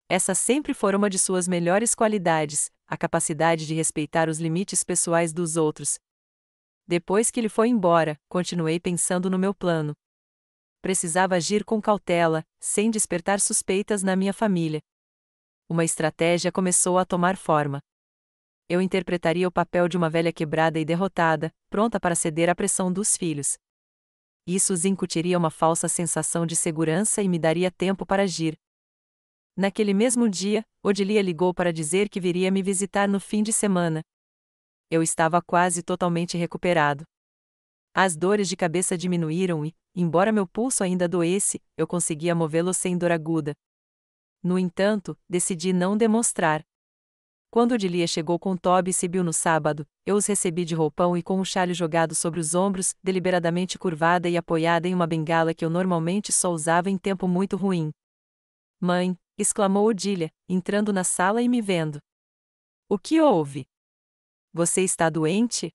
Essa sempre fora uma de suas melhores qualidades, a capacidade de respeitar os limites pessoais dos outros. Depois que ele foi embora, continuei pensando no meu plano. Precisava agir com cautela, sem despertar suspeitas na minha família. Uma estratégia começou a tomar forma. Eu interpretaria o papel de uma velha quebrada e derrotada, pronta para ceder à pressão dos filhos. Isso os incutiria uma falsa sensação de segurança e me daria tempo para agir. Naquele mesmo dia, Odilia ligou para dizer que viria me visitar no fim de semana. Eu estava quase totalmente recuperado. As dores de cabeça diminuíram e, embora meu pulso ainda doesse, eu conseguia movê-lo sem dor aguda. No entanto, decidi não demonstrar. Quando Odilia chegou com Toby e Sibyl no sábado, eu os recebi de roupão e com um chale jogado sobre os ombros, deliberadamente curvada e apoiada em uma bengala que eu normalmente só usava em tempo muito ruim. Mãe, exclamou Odilia, entrando na sala e me vendo. O que houve? Você está doente?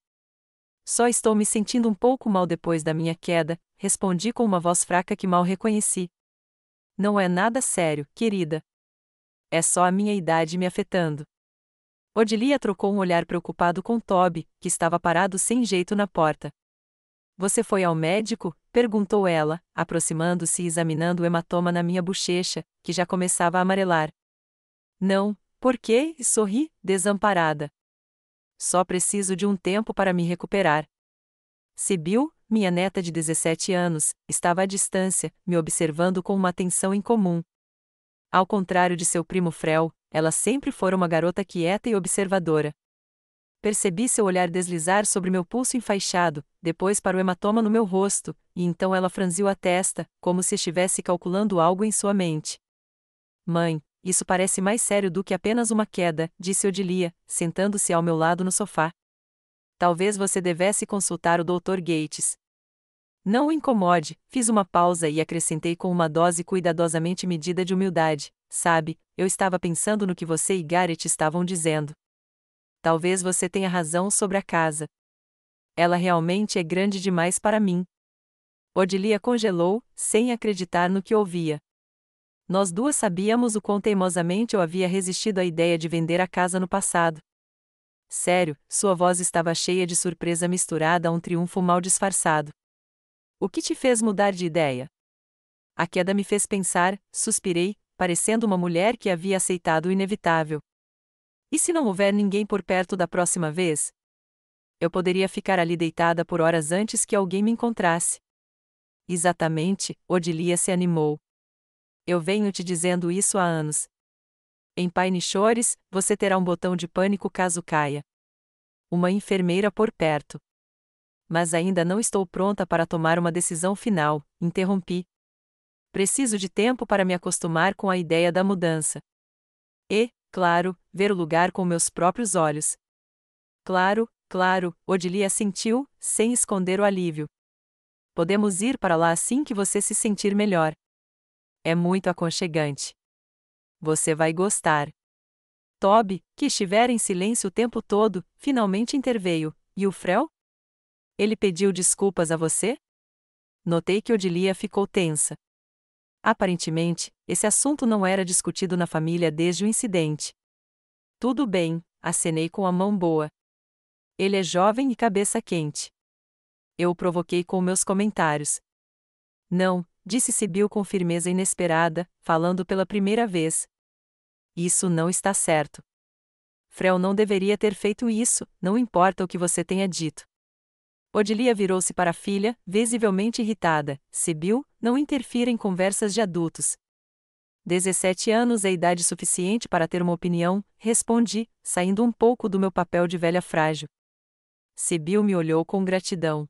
Só estou me sentindo um pouco mal depois da minha queda, respondi com uma voz fraca que mal reconheci. Não é nada sério, querida. É só a minha idade me afetando. Odilia trocou um olhar preocupado com Toby, que estava parado sem jeito na porta. Você foi ao médico? Perguntou ela, aproximando-se e examinando o hematoma na minha bochecha, que já começava a amarelar. Não, por quê? Sorri, desamparada. Só preciso de um tempo para me recuperar. Sibyl, minha neta de 17 anos, estava à distância, me observando com uma atenção incomum. Ao contrário de seu primo Frel, ela sempre fora uma garota quieta e observadora. Percebi seu olhar deslizar sobre meu pulso enfaixado, depois para o hematoma no meu rosto, e então ela franziu a testa, como se estivesse calculando algo em sua mente. Mãe, isso parece mais sério do que apenas uma queda, disse Odilia, sentando-se ao meu lado no sofá. Talvez você devesse consultar o Dr. Gates. Não o incomode, fiz uma pausa e acrescentei com uma dose cuidadosamente medida de humildade. Sabe, eu estava pensando no que você e Garrett estavam dizendo. Talvez você tenha razão sobre a casa. Ela realmente é grande demais para mim. Odilia congelou, sem acreditar no que ouvia. Nós duas sabíamos o quão teimosamente eu havia resistido à ideia de vender a casa no passado. Sério, sua voz estava cheia de surpresa misturada a um triunfo mal disfarçado. O que te fez mudar de ideia? A queda me fez pensar, suspirei, parecendo uma mulher que havia aceitado o inevitável. E se não houver ninguém por perto da próxima vez? Eu poderia ficar ali deitada por horas antes que alguém me encontrasse. Exatamente, Odilia se animou. Eu venho te dizendo isso há anos. Em Pine Shores, você terá um botão de pânico caso caia. Uma enfermeira por perto. Mas ainda não estou pronta para tomar uma decisão final, interrompi. Preciso de tempo para me acostumar com a ideia da mudança. E, claro, ver o lugar com meus próprios olhos. Claro, claro, Odilia assentiu, sem esconder o alívio. Podemos ir para lá assim que você se sentir melhor. É muito aconchegante. Você vai gostar. Toby, que estivera em silêncio o tempo todo, finalmente interveio. E o Frel? Ele pediu desculpas a você? Notei que Odilia ficou tensa. Aparentemente, esse assunto não era discutido na família desde o incidente. Tudo bem, acenei com a mão boa. Ele é jovem e cabeça quente. Eu o provoquei com meus comentários. Não, disse Sibyl com firmeza inesperada, falando pela primeira vez. Isso não está certo. Frel não deveria ter feito isso, não importa o que você tenha dito. Odilia virou-se para a filha, visivelmente irritada. Sibyl, não interfira em conversas de adultos. 17 anos é idade suficiente para ter uma opinião, respondi, saindo um pouco do meu papel de velha frágil. Sibyl me olhou com gratidão.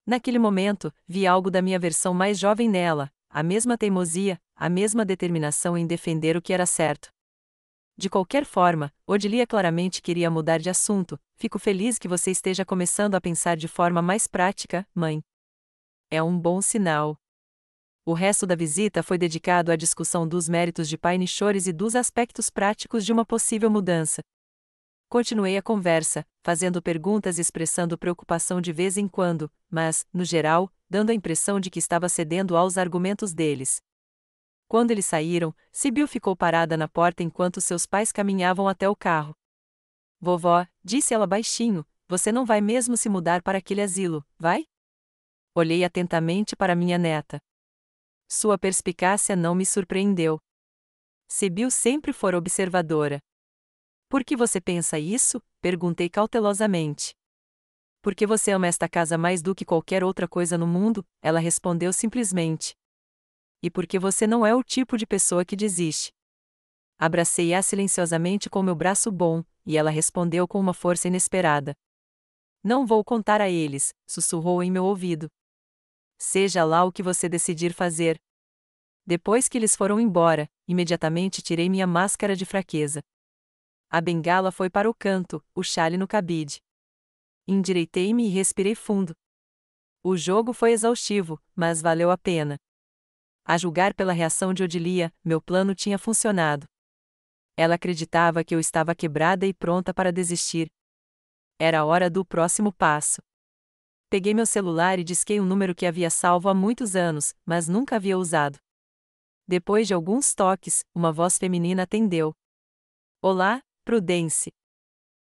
Naquele momento, vi algo da minha versão mais jovem nela, a mesma teimosia, a mesma determinação em defender o que era certo. De qualquer forma, Odilia claramente queria mudar de assunto. Fico feliz que você esteja começando a pensar de forma mais prática, mãe. É um bom sinal. O resto da visita foi dedicado à discussão dos méritos de Paine Shores e dos aspectos práticos de uma possível mudança. Continuei a conversa, fazendo perguntas e expressando preocupação de vez em quando, mas, no geral, dando a impressão de que estava cedendo aos argumentos deles. Quando eles saíram, Sibyl ficou parada na porta enquanto seus pais caminhavam até o carro. Vovó, disse ela baixinho, você não vai mesmo se mudar para aquele asilo, vai? Olhei atentamente para minha neta. Sua perspicácia não me surpreendeu. Sibyl sempre fora observadora. Por que você pensa isso? Perguntei cautelosamente. Porque você ama esta casa mais do que qualquer outra coisa no mundo, ela respondeu simplesmente. E porque você não é o tipo de pessoa que desiste. Abracei-a silenciosamente com meu braço bom, e ela respondeu com uma força inesperada. Não vou contar a eles, sussurrou em meu ouvido. Seja lá o que você decidir fazer. Depois que eles foram embora, imediatamente tirei minha máscara de fraqueza. A bengala foi para o canto, o chale no cabide. Endireitei-me e respirei fundo. O jogo foi exaustivo, mas valeu a pena. A julgar pela reação de Odilia, meu plano tinha funcionado. Ela acreditava que eu estava quebrada e pronta para desistir. Era a hora do próximo passo. Peguei meu celular e disquei um número que havia salvo há muitos anos, mas nunca havia usado. Depois de alguns toques, uma voz feminina atendeu. Olá, Prudence.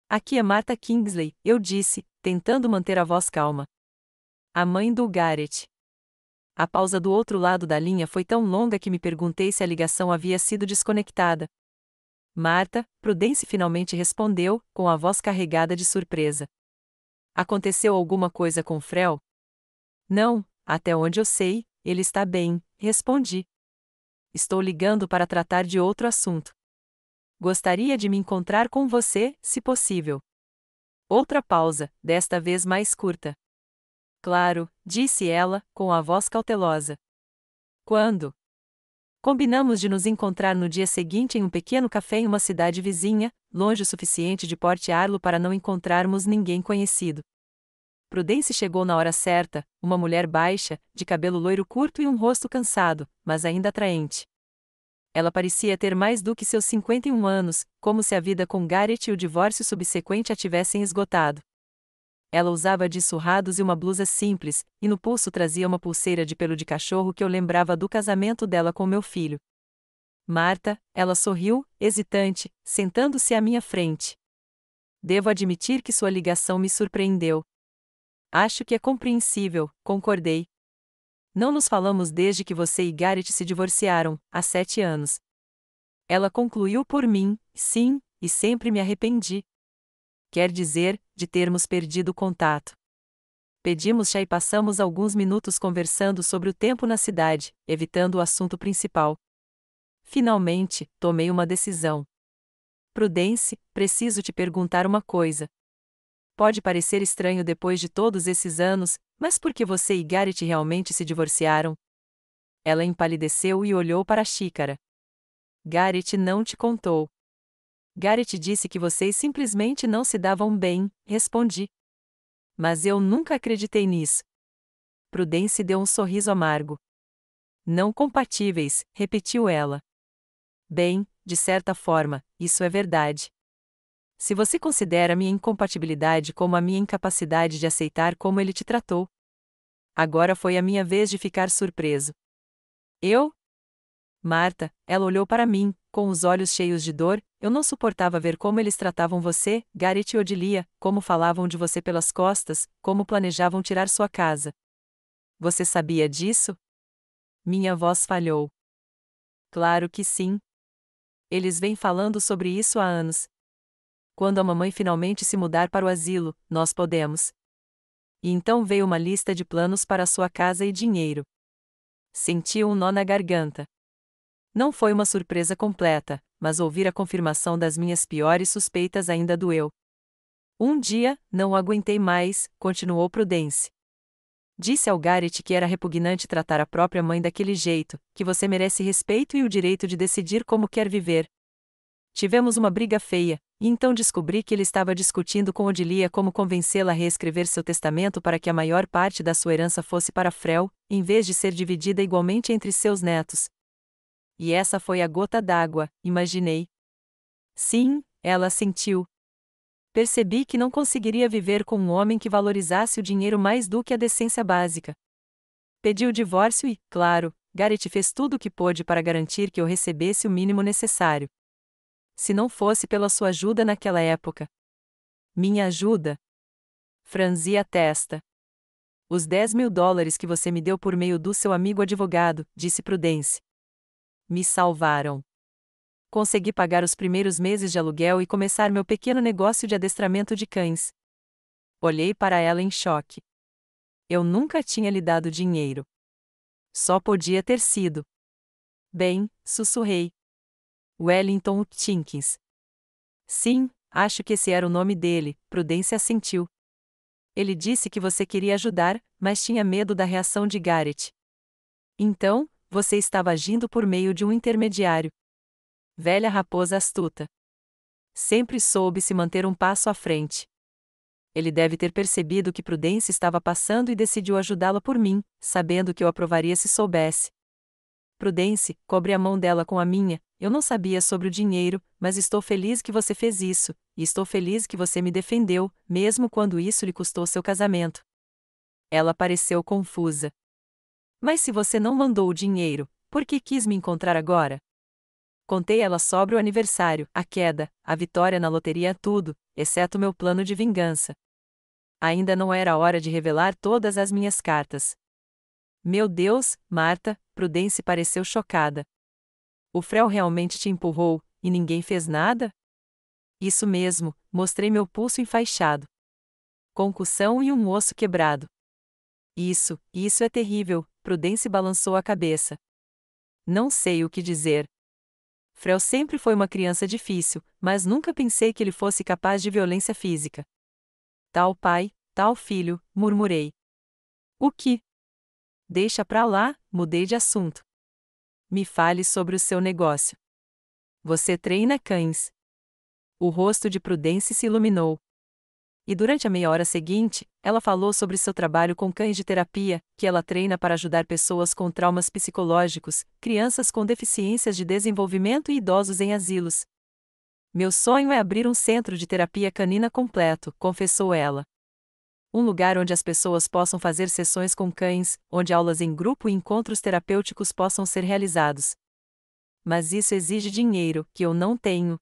Aqui é Martha Kingsley, eu disse, tentando manter a voz calma. A mãe do Garrett. A pausa do outro lado da linha foi tão longa que me perguntei se a ligação havia sido desconectada. Martha, Prudence finalmente respondeu, com a voz carregada de surpresa. Aconteceu alguma coisa com Frel? Não, até onde eu sei, ele está bem, respondi. Estou ligando para tratar de outro assunto. Gostaria de me encontrar com você, se possível. Outra pausa, desta vez mais curta. Claro, disse ela, com a voz cautelosa. Quando? Combinamos de nos encontrar no dia seguinte em um pequeno café em uma cidade vizinha, longe o suficiente de Port Arlo para não encontrarmos ninguém conhecido. Prudence chegou na hora certa, uma mulher baixa, de cabelo loiro curto e um rosto cansado, mas ainda atraente. Ela parecia ter mais do que seus 51 anos, como se a vida com Garrett e o divórcio subsequente a tivessem esgotado. Ela usava de surrados e uma blusa simples, e no pulso trazia uma pulseira de pelo de cachorro que eu lembrava do casamento dela com meu filho. Martha, ela sorriu, hesitante, sentando-se à minha frente. Devo admitir que sua ligação me surpreendeu. Acho que é compreensível, concordei. Não nos falamos desde que você e Garrett se divorciaram, há 7 anos. Ela concluiu por mim, sim, e sempre me arrependi. Quer dizer, de termos perdido o contato. Pedimos chá e passamos alguns minutos conversando sobre o tempo na cidade, evitando o assunto principal. Finalmente, tomei uma decisão. Prudence, preciso te perguntar uma coisa. Pode parecer estranho depois de todos esses anos, mas por que você e Garrett realmente se divorciaram? Ela empalideceu e olhou para a xícara. Garrett não te contou. Garrett disse que vocês simplesmente não se davam bem, respondi. Mas eu nunca acreditei nisso. Prudence deu um sorriso amargo. Não compatíveis, repetiu ela. Bem, de certa forma, isso é verdade. Se você considera minha incompatibilidade como a minha incapacidade de aceitar como ele te tratou. Agora foi a minha vez de ficar surpreso. Eu? Martha, ela olhou para mim, com os olhos cheios de dor, eu não suportava ver como eles tratavam você, Garrett e Odilia, como falavam de você pelas costas, como planejavam tirar sua casa. Você sabia disso? Minha voz falhou. Claro que sim. Eles vêm falando sobre isso há anos. Quando a mamãe finalmente se mudar para o asilo, nós podemos. E então veio uma lista de planos para sua casa e dinheiro. Senti um nó na garganta. Não foi uma surpresa completa, mas ouvir a confirmação das minhas piores suspeitas ainda doeu. Um dia, não aguentei mais, continuou Prudence. Disse ao Garrett que era repugnante tratar a própria mãe daquele jeito, que você merece respeito e o direito de decidir como quer viver. Tivemos uma briga feia, e então descobri que ele estava discutindo com Odilia como convencê-la a reescrever seu testamento para que a maior parte da sua herança fosse para Frel, em vez de ser dividida igualmente entre seus netos. E essa foi a gota d'água, imaginei. Sim, ela assentiu. Percebi que não conseguiria viver com um homem que valorizasse o dinheiro mais do que a decência básica. Pedi o divórcio e, claro, Garrett fez tudo o que pôde para garantir que eu recebesse o mínimo necessário. Se não fosse pela sua ajuda naquela época. Minha ajuda? Franzi a testa. Os $10.000 que você me deu por meio do seu amigo advogado, disse Prudence. Me salvaram. Consegui pagar os primeiros meses de aluguel e começar meu pequeno negócio de adestramento de cães. Olhei para ela em choque. Eu nunca tinha lhe dado dinheiro. Só podia ter sido. Bem, sussurrei. Wellington Jenkins. Sim, acho que esse era o nome dele, Prudence assentiu. Ele disse que você queria ajudar, mas tinha medo da reação de Garrett. Então, você estava agindo por meio de um intermediário. Velha raposa astuta. Sempre soube se manter um passo à frente. Ele deve ter percebido que Prudence estava passando e decidiu ajudá-la por mim, sabendo que eu aprovaria se soubesse. Prudence, cobre a mão dela com a minha. Eu não sabia sobre o dinheiro, mas estou feliz que você fez isso, e estou feliz que você me defendeu, mesmo quando isso lhe custou seu casamento. Ela pareceu confusa. Mas se você não mandou o dinheiro, por que quis me encontrar agora? Contei ela sobre o aniversário, a queda, a vitória na loteria, tudo, exceto meu plano de vingança. Ainda não era a hora de revelar todas as minhas cartas. Meu Deus, Marta, Prudence pareceu chocada. O Frel realmente te empurrou, e ninguém fez nada? Isso mesmo, mostrei meu pulso enfaixado. Concussão e um osso quebrado. Isso é terrível, Prudence balançou a cabeça. Não sei o que dizer. Frel sempre foi uma criança difícil, mas nunca pensei que ele fosse capaz de violência física. Tal pai, tal filho, murmurei. O que? Deixa pra lá, mudei de assunto. Me fale sobre o seu negócio. Você treina cães. O rosto de Prudence se iluminou. E durante a meia hora seguinte, ela falou sobre seu trabalho com cães de terapia, que ela treina para ajudar pessoas com traumas psicológicos, crianças com deficiências de desenvolvimento e idosos em asilos. Meu sonho é abrir um centro de terapia canina completo, confessou ela. Um lugar onde as pessoas possam fazer sessões com cães, onde aulas em grupo e encontros terapêuticos possam ser realizados. Mas isso exige dinheiro, que eu não tenho.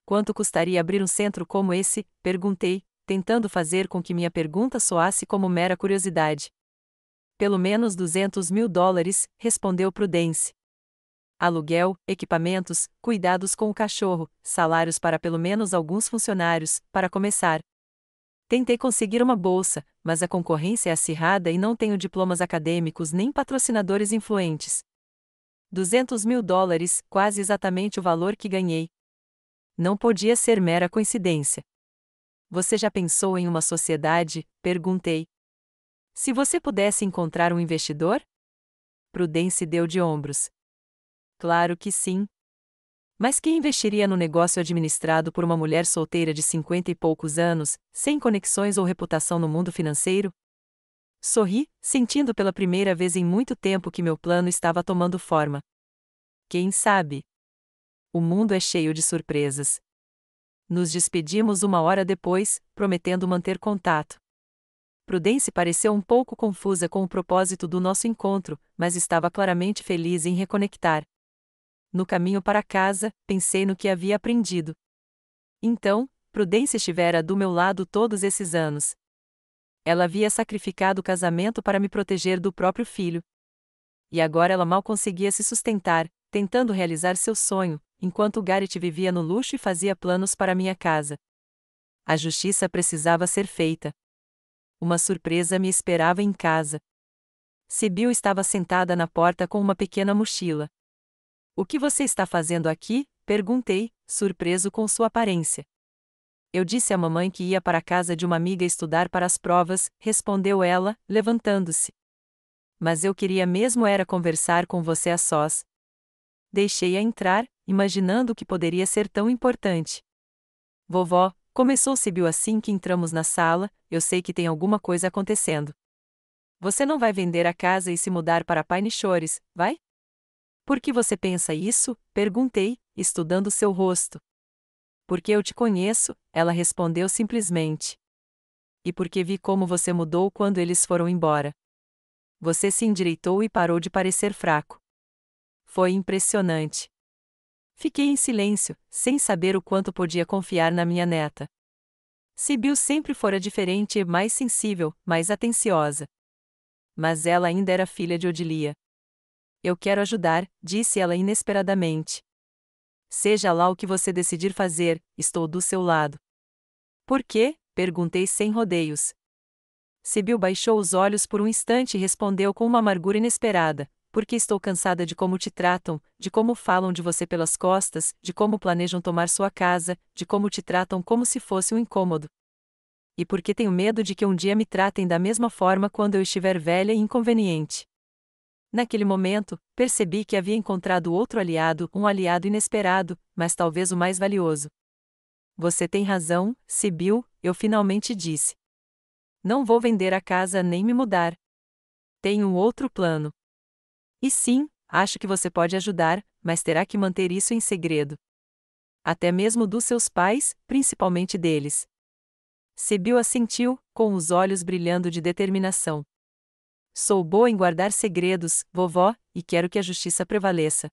Quanto custaria abrir um centro como esse? Perguntei, tentando fazer com que minha pergunta soasse como mera curiosidade. Pelo menos $200.000, respondeu Prudence. Aluguel, equipamentos, cuidados com o cachorro, salários para pelo menos alguns funcionários, para começar. Tentei conseguir uma bolsa, mas a concorrência é acirrada e não tenho diplomas acadêmicos nem patrocinadores influentes. $200.000, quase exatamente o valor que ganhei. Não podia ser mera coincidência. Você já pensou em uma sociedade? Perguntei. Se você pudesse encontrar um investidor? Prudence deu de ombros. Claro que sim. Mas quem investiria no negócio administrado por uma mulher solteira de 50 e poucos anos, sem conexões ou reputação no mundo financeiro? Sorri, sentindo pela primeira vez em muito tempo que meu plano estava tomando forma. Quem sabe? O mundo é cheio de surpresas. Nos despedimos uma hora depois, prometendo manter contato. Prudence pareceu um pouco confusa com o propósito do nosso encontro, mas estava claramente feliz em reconectar. No caminho para casa, pensei no que havia aprendido. Então, Prudence estivera do meu lado todos esses anos. Ela havia sacrificado o casamento para me proteger do próprio filho. E agora ela mal conseguia se sustentar, tentando realizar seu sonho, enquanto Garrett vivia no luxo e fazia planos para minha casa. A justiça precisava ser feita. Uma surpresa me esperava em casa. Sibyl estava sentada na porta com uma pequena mochila. O que você está fazendo aqui? Perguntei, surpreso com sua aparência. Eu disse à mamãe que ia para a casa de uma amiga estudar para as provas, respondeu ela, levantando-se. Mas eu queria mesmo era conversar com você a sós. Deixei-a entrar, imaginando o que poderia ser tão importante. Vovó, começou Sibyl assim que entramos na sala, eu sei que tem alguma coisa acontecendo. Você não vai vender a casa e se mudar para Pine Shores, vai? Por que você pensa isso? Perguntei, estudando seu rosto. Porque eu te conheço, ela respondeu simplesmente. E porque vi como você mudou quando eles foram embora. Você se endireitou e parou de parecer fraco. Foi impressionante. Fiquei em silêncio, sem saber o quanto podia confiar na minha neta. Sibyl sempre fora diferente e mais sensível, mais atenciosa. Mas ela ainda era filha de Odilia. Eu quero ajudar, disse ela inesperadamente. Seja lá o que você decidir fazer, estou do seu lado. Por quê? Perguntei sem rodeios. Sibyl baixou os olhos por um instante e respondeu com uma amargura inesperada. Porque estou cansada de como te tratam, de como falam de você pelas costas, de como planejam tomar sua casa, de como te tratam como se fosse um incômodo. E porque tenho medo de que um dia me tratem da mesma forma quando eu estiver velha e inconveniente. Naquele momento, percebi que havia encontrado outro aliado, um aliado inesperado, mas talvez o mais valioso. Você tem razão, Sibyl, eu finalmente disse. Não vou vender a casa nem me mudar. Tenho um outro plano. E sim, acho que você pode ajudar, mas terá que manter isso em segredo. Até mesmo dos seus pais, principalmente deles. Sibyl assentiu, com os olhos brilhando de determinação. Sou boa em guardar segredos, vovó, e quero que a justiça prevaleça.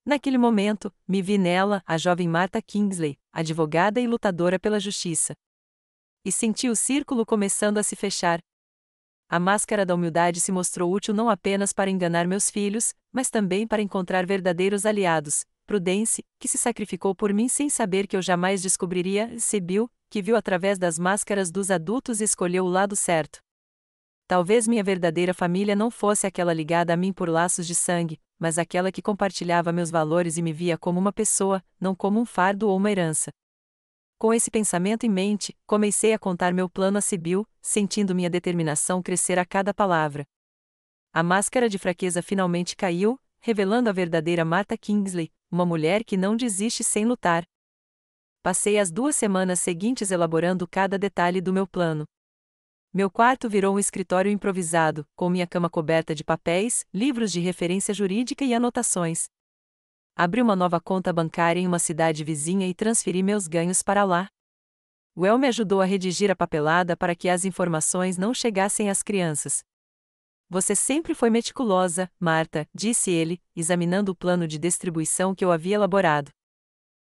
Naquele momento, me vi nela, a jovem Martha Kingsley, advogada e lutadora pela justiça. E senti o círculo começando a se fechar. A máscara da humildade se mostrou útil não apenas para enganar meus filhos, mas também para encontrar verdadeiros aliados. Prudence, que se sacrificou por mim sem saber que eu jamais descobriria, Sibyl, que viu através das máscaras dos adultos e escolheu o lado certo. Talvez minha verdadeira família não fosse aquela ligada a mim por laços de sangue, mas aquela que compartilhava meus valores e me via como uma pessoa, não como um fardo ou uma herança. Com esse pensamento em mente, comecei a contar meu plano a Sibyl, sentindo minha determinação crescer a cada palavra. A máscara de fraqueza finalmente caiu, revelando a verdadeira Martha Kingsley, uma mulher que não desiste sem lutar. Passei as 2 semanas seguintes elaborando cada detalhe do meu plano. Meu quarto virou um escritório improvisado, com minha cama coberta de papéis, livros de referência jurídica e anotações. Abri uma nova conta bancária em uma cidade vizinha e transferi meus ganhos para lá. Well me ajudou a redigir a papelada para que as informações não chegassem às crianças. Você sempre foi meticulosa, Martha, disse ele, examinando o plano de distribuição que eu havia elaborado.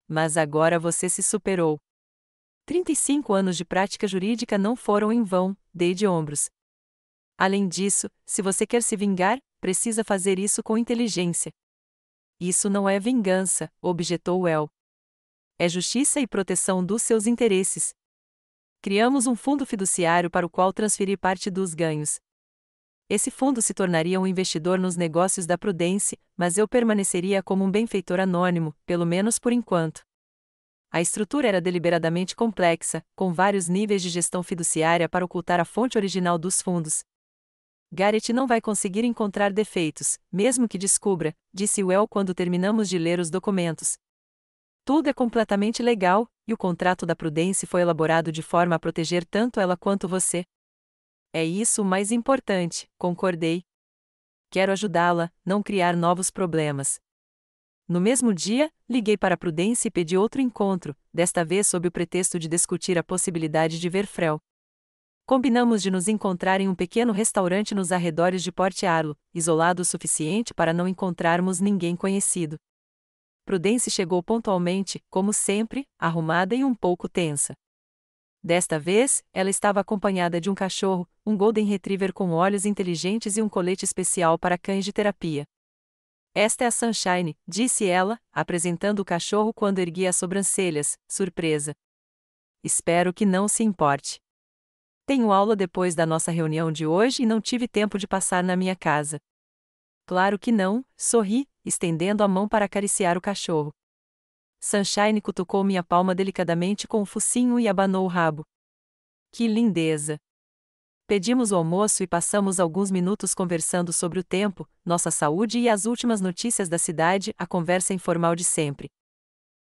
Mas agora você se superou. 35 anos de prática jurídica não foram em vão, dei de ombros. Além disso, se você quer se vingar, precisa fazer isso com inteligência. Isso não é vingança, objetou Well. É justiça e proteção dos seus interesses. Criamos um fundo fiduciário para o qual transferir parte dos ganhos. Esse fundo se tornaria um investidor nos negócios da Prudence, mas eu permaneceria como um benfeitor anônimo, pelo menos por enquanto. A estrutura era deliberadamente complexa, com vários níveis de gestão fiduciária para ocultar a fonte original dos fundos. Garrett não vai conseguir encontrar defeitos, mesmo que descubra, disse Well quando terminamos de ler os documentos. Tudo é completamente legal, e o contrato da Prudence foi elaborado de forma a proteger tanto ela quanto você. É isso o mais importante, concordei. Quero ajudá-la, não criar novos problemas. No mesmo dia, liguei para a Prudence e pedi outro encontro, desta vez sob o pretexto de discutir a possibilidade de ver Frel. Combinamos de nos encontrar em um pequeno restaurante nos arredores de Port Arlo, isolado o suficiente para não encontrarmos ninguém conhecido. Prudence chegou pontualmente, como sempre, arrumada e um pouco tensa. Desta vez, ela estava acompanhada de um cachorro, um Golden Retriever com olhos inteligentes e um colete especial para cães de terapia. Esta é a Sunshine, disse ela, apresentando o cachorro quando erguia as sobrancelhas, surpresa. Espero que não se importe. Tenho aula depois da nossa reunião de hoje e não tive tempo de passar na minha casa. Claro que não, sorri, estendendo a mão para acariciar o cachorro. Sunshine cutucou minha palma delicadamente com o focinho e abanou o rabo. Que lindeza! Pedimos o almoço e passamos alguns minutos conversando sobre o tempo, nossa saúde e as últimas notícias da cidade, a conversa informal de sempre.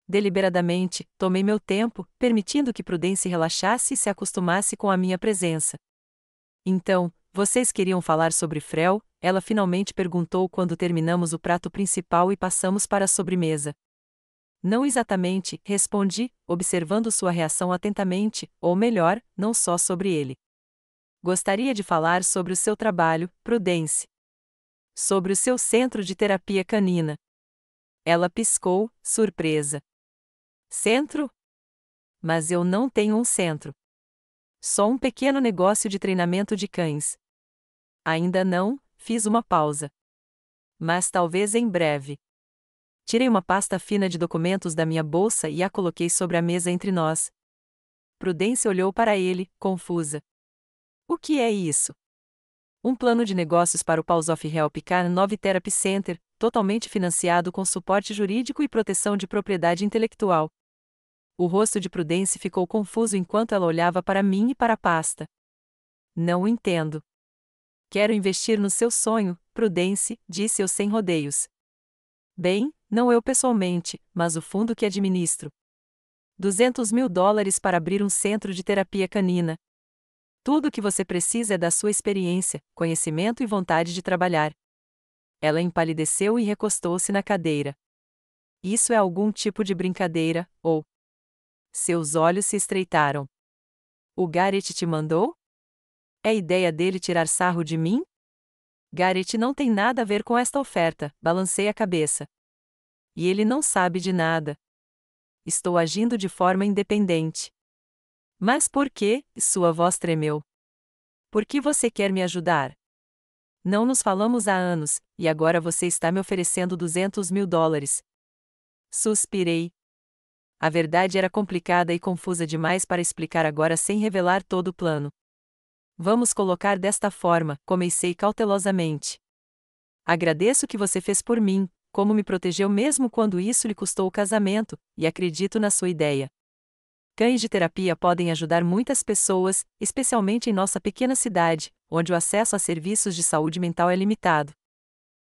Deliberadamente, tomei meu tempo, permitindo que Prudence relaxasse e se acostumasse com a minha presença. Então, vocês queriam falar sobre Frel? Ela finalmente perguntou quando terminamos o prato principal e passamos para a sobremesa. Não exatamente, respondi, observando sua reação atentamente, ou melhor, não só sobre ele. Gostaria de falar sobre o seu trabalho, Prudence. Sobre o seu centro de terapia canina. Ela piscou, surpresa. Centro? Mas eu não tenho um centro. Só um pequeno negócio de treinamento de cães. Ainda não, fiz uma pausa. Mas talvez em breve. Tirei uma pasta fina de documentos da minha bolsa e a coloquei sobre a mesa entre nós. Prudence olhou para ele, confusa. O que é isso? Um plano de negócios para o Paws of Help K9 Therapy Center, totalmente financiado com suporte jurídico e proteção de propriedade intelectual. O rosto de Prudence ficou confuso enquanto ela olhava para mim e para a pasta. Não entendo. Quero investir no seu sonho, Prudence, disse eu sem rodeios. Bem, não eu pessoalmente, mas o fundo que administro. $200 mil para abrir um centro de terapia canina. Tudo o que você precisa é da sua experiência, conhecimento e vontade de trabalhar. Ela empalideceu e recostou-se na cadeira. Isso é algum tipo de brincadeira, ou... Seus olhos se estreitaram. O Garrett te mandou? É ideia dele tirar sarro de mim? Garrett não tem nada a ver com esta oferta, balancei a cabeça. E ele não sabe de nada. Estou agindo de forma independente. Mas por quê? Sua voz tremeu. Por que você quer me ajudar? Não nos falamos há anos, e agora você está me oferecendo $200 mil. Suspirei. A verdade era complicada e confusa demais para explicar agora sem revelar todo o plano. Vamos colocar desta forma, comecei cautelosamente. Agradeço o que você fez por mim, como me protegeu mesmo quando isso lhe custou o casamento, e acredito na sua ideia. Cães de terapia podem ajudar muitas pessoas, especialmente em nossa pequena cidade, onde o acesso a serviços de saúde mental é limitado.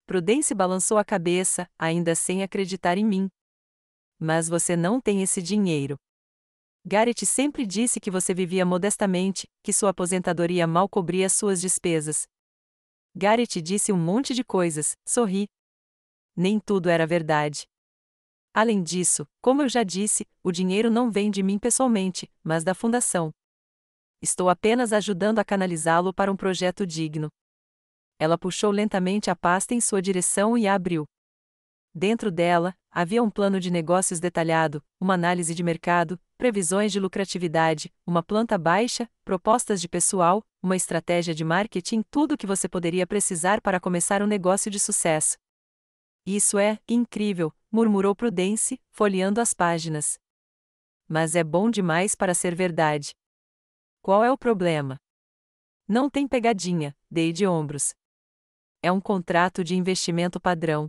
Prudence balançou a cabeça, ainda sem acreditar em mim. Mas você não tem esse dinheiro. Garrett sempre disse que você vivia modestamente, que sua aposentadoria mal cobria suas despesas. Garrett disse um monte de coisas, sorri. Nem tudo era verdade. Além disso, como eu já disse, o dinheiro não vem de mim pessoalmente, mas da fundação. Estou apenas ajudando a canalizá-lo para um projeto digno. Ela puxou lentamente a pasta em sua direção e a abriu. Dentro dela, havia um plano de negócios detalhado, uma análise de mercado, previsões de lucratividade, uma planta baixa, propostas de pessoal, uma estratégia de marketing, tudo o que você poderia precisar para começar um negócio de sucesso. Isso é incrível, murmurou Prudence, folheando as páginas. Mas é bom demais para ser verdade. Qual é o problema? Não tem pegadinha, dei de ombros. É um contrato de investimento padrão.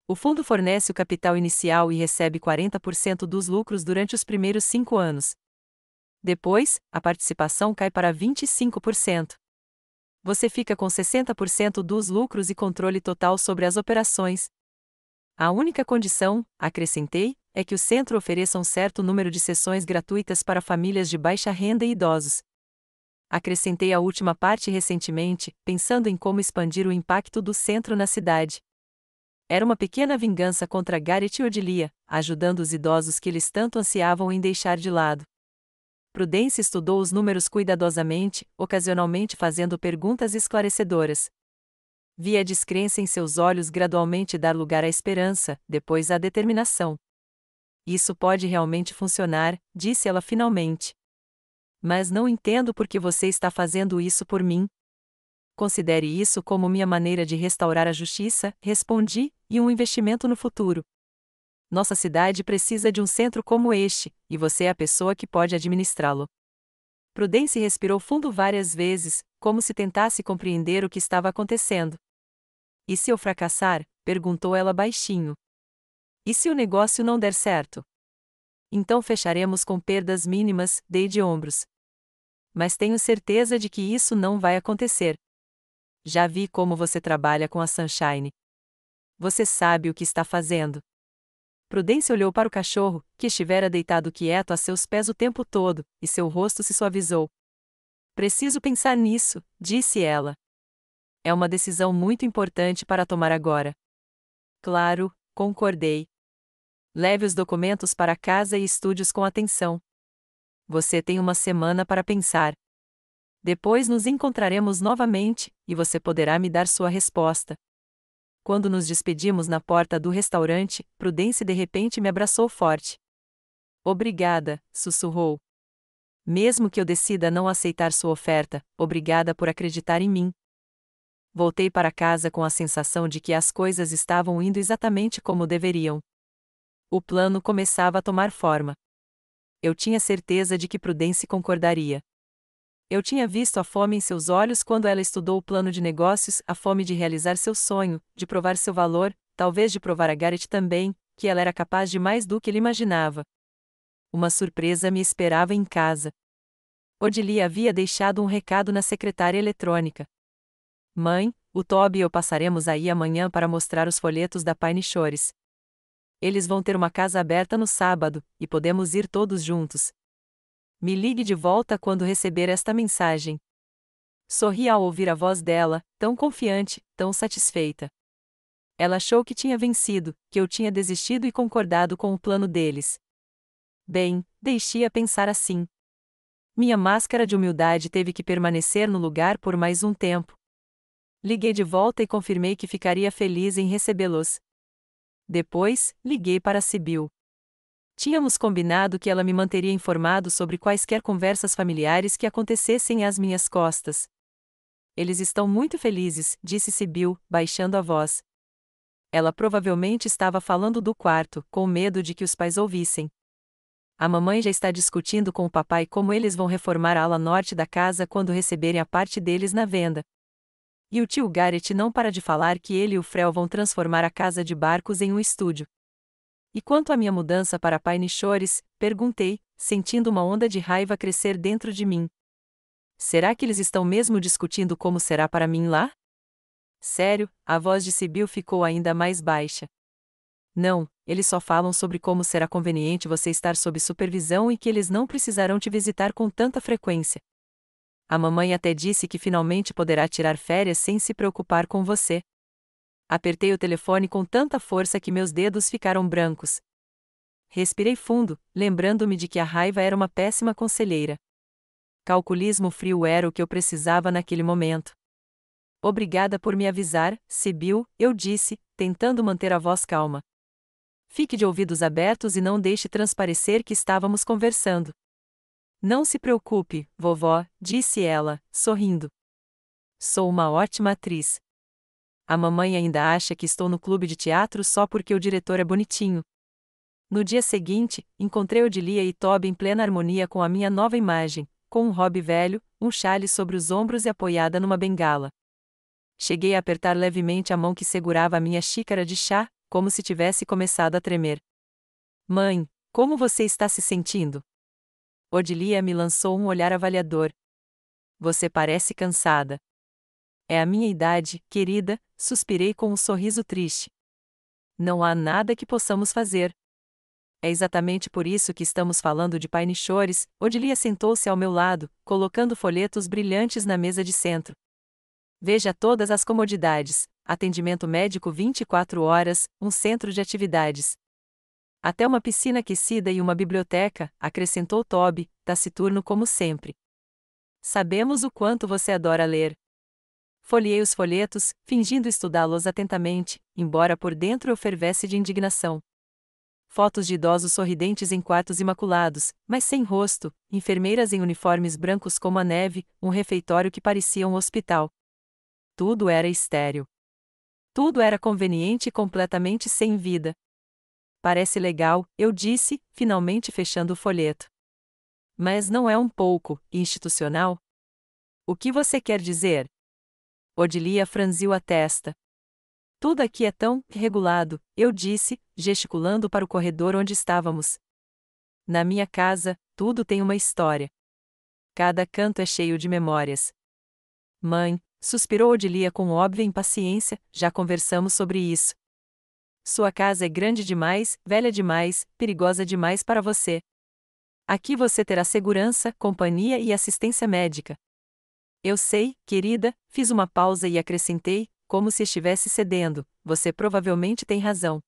O fundo fornece o capital inicial e recebe 40% dos lucros durante os primeiros 5 anos. Depois, a participação cai para 25%. Você fica com 60% dos lucros e controle total sobre as operações. A única condição, acrescentei, é que o centro ofereça um certo número de sessões gratuitas para famílias de baixa renda e idosos. Acrescentei a última parte recentemente, pensando em como expandir o impacto do centro na cidade. Era uma pequena vingança contra Garrett e Odilia, ajudando os idosos que eles tanto ansiavam em deixar de lado. Prudence estudou os números cuidadosamente, ocasionalmente fazendo perguntas esclarecedoras. Vi a descrença em seus olhos gradualmente dar lugar à esperança, depois à determinação. Isso pode realmente funcionar, disse ela finalmente. Mas não entendo por que você está fazendo isso por mim. Considere isso como minha maneira de restaurar a justiça, respondi, e um investimento no futuro. Nossa cidade precisa de um centro como este, e você é a pessoa que pode administrá-lo. Prudence respirou fundo várias vezes, como se tentasse compreender o que estava acontecendo. E se eu fracassar? Perguntou ela baixinho. E se o negócio não der certo? Então fecharemos com perdas mínimas, dei de ombros. Mas tenho certeza de que isso não vai acontecer. Já vi como você trabalha com a Sunshine. Você sabe o que está fazendo. Prudence olhou para o cachorro, que estivera deitado quieto a seus pés o tempo todo, e seu rosto se suavizou. Preciso pensar nisso, disse ela. É uma decisão muito importante para tomar agora. Claro, concordei. Leve os documentos para casa e estude-os com atenção. Você tem uma semana para pensar. Depois nos encontraremos novamente, e você poderá me dar sua resposta. Quando nos despedimos na porta do restaurante, Prudence de repente me abraçou forte. Obrigada, sussurrou. Mesmo que eu decida não aceitar sua oferta, obrigada por acreditar em mim. Voltei para casa com a sensação de que as coisas estavam indo exatamente como deveriam. O plano começava a tomar forma. Eu tinha certeza de que Prudence concordaria. Eu tinha visto a fome em seus olhos quando ela estudou o plano de negócios, a fome de realizar seu sonho, de provar seu valor, talvez de provar a Garrett também, que ela era capaz de mais do que ele imaginava. Uma surpresa me esperava em casa. Odilia havia deixado um recado na secretária eletrônica. Mãe, o Toby e eu passaremos aí amanhã para mostrar os folhetos da Pine Shores. Eles vão ter uma casa aberta no sábado, e podemos ir todos juntos. Me ligue de volta quando receber esta mensagem. Sorri ao ouvir a voz dela, tão confiante, tão satisfeita. Ela achou que tinha vencido, que eu tinha desistido e concordado com o plano deles. Bem, deixei-a pensar assim. Minha máscara de humildade teve que permanecer no lugar por mais um tempo. Liguei de volta e confirmei que ficaria feliz em recebê-los. Depois, liguei para Sibyl. Tínhamos combinado que ela me manteria informado sobre quaisquer conversas familiares que acontecessem às minhas costas. Eles estão muito felizes, disse Sibyl, baixando a voz. Ela provavelmente estava falando do quarto, com medo de que os pais ouvissem. A mamãe já está discutindo com o papai como eles vão reformar a ala norte da casa quando receberem a parte deles na venda. E o tio Garrett não para de falar que ele e o Frel vão transformar a casa de Barcos em um estúdio. E quanto à minha mudança para Pine Shores, perguntei, sentindo uma onda de raiva crescer dentro de mim. Será que eles estão mesmo discutindo como será para mim lá? Sério, a voz de Sibyl ficou ainda mais baixa. Não, eles só falam sobre como será conveniente você estar sob supervisão e que eles não precisarão te visitar com tanta frequência. A mamãe até disse que finalmente poderá tirar férias sem se preocupar com você. Apertei o telefone com tanta força que meus dedos ficaram brancos. Respirei fundo, lembrando-me de que a raiva era uma péssima conselheira. Calculismo frio era o que eu precisava naquele momento. Obrigada por me avisar, Sibyl, eu disse, tentando manter a voz calma. Fique de ouvidos abertos e não deixe transparecer que estávamos conversando. Não se preocupe, vovó, disse ela, sorrindo. Sou uma ótima atriz. A mamãe ainda acha que estou no clube de teatro só porque o diretor é bonitinho. No dia seguinte, encontrei Odilia e Toby em plena harmonia com a minha nova imagem, com um hobby velho, um chale sobre os ombros e apoiada numa bengala. Cheguei a apertar levemente a mão que segurava a minha xícara de chá, como se tivesse começado a tremer. Mãe, como você está se sentindo? Odilia me lançou um olhar avaliador. Você parece cansada. É a minha idade, querida, suspirei com um sorriso triste. Não há nada que possamos fazer. É exatamente por isso que estamos falando de Pine Shores. Odilia sentou-se ao meu lado, colocando folhetos brilhantes na mesa de centro. Veja todas as comodidades: atendimento médico 24 horas, um centro de atividades. Até uma piscina aquecida e uma biblioteca, acrescentou Toby, taciturno como sempre. Sabemos o quanto você adora ler. Folheei os folhetos, fingindo estudá-los atentamente, embora por dentro eu fervesse de indignação. Fotos de idosos sorridentes em quartos imaculados, mas sem rosto, enfermeiras em uniformes brancos como a neve, um refeitório que parecia um hospital. Tudo era estéril. Tudo era conveniente e completamente sem vida. Parece legal, eu disse, finalmente fechando o folheto. Mas não é um pouco institucional? O que você quer dizer? Odilia franziu a testa. Tudo aqui é tão regulado, eu disse, gesticulando para o corredor onde estávamos. Na minha casa, tudo tem uma história. Cada canto é cheio de memórias. Mãe, suspirou Odilia com óbvia impaciência, já conversamos sobre isso. Sua casa é grande demais, velha demais, perigosa demais para você. Aqui você terá segurança, companhia e assistência médica. Eu sei, querida, fiz uma pausa e acrescentei, como se estivesse cedendo, você provavelmente tem razão.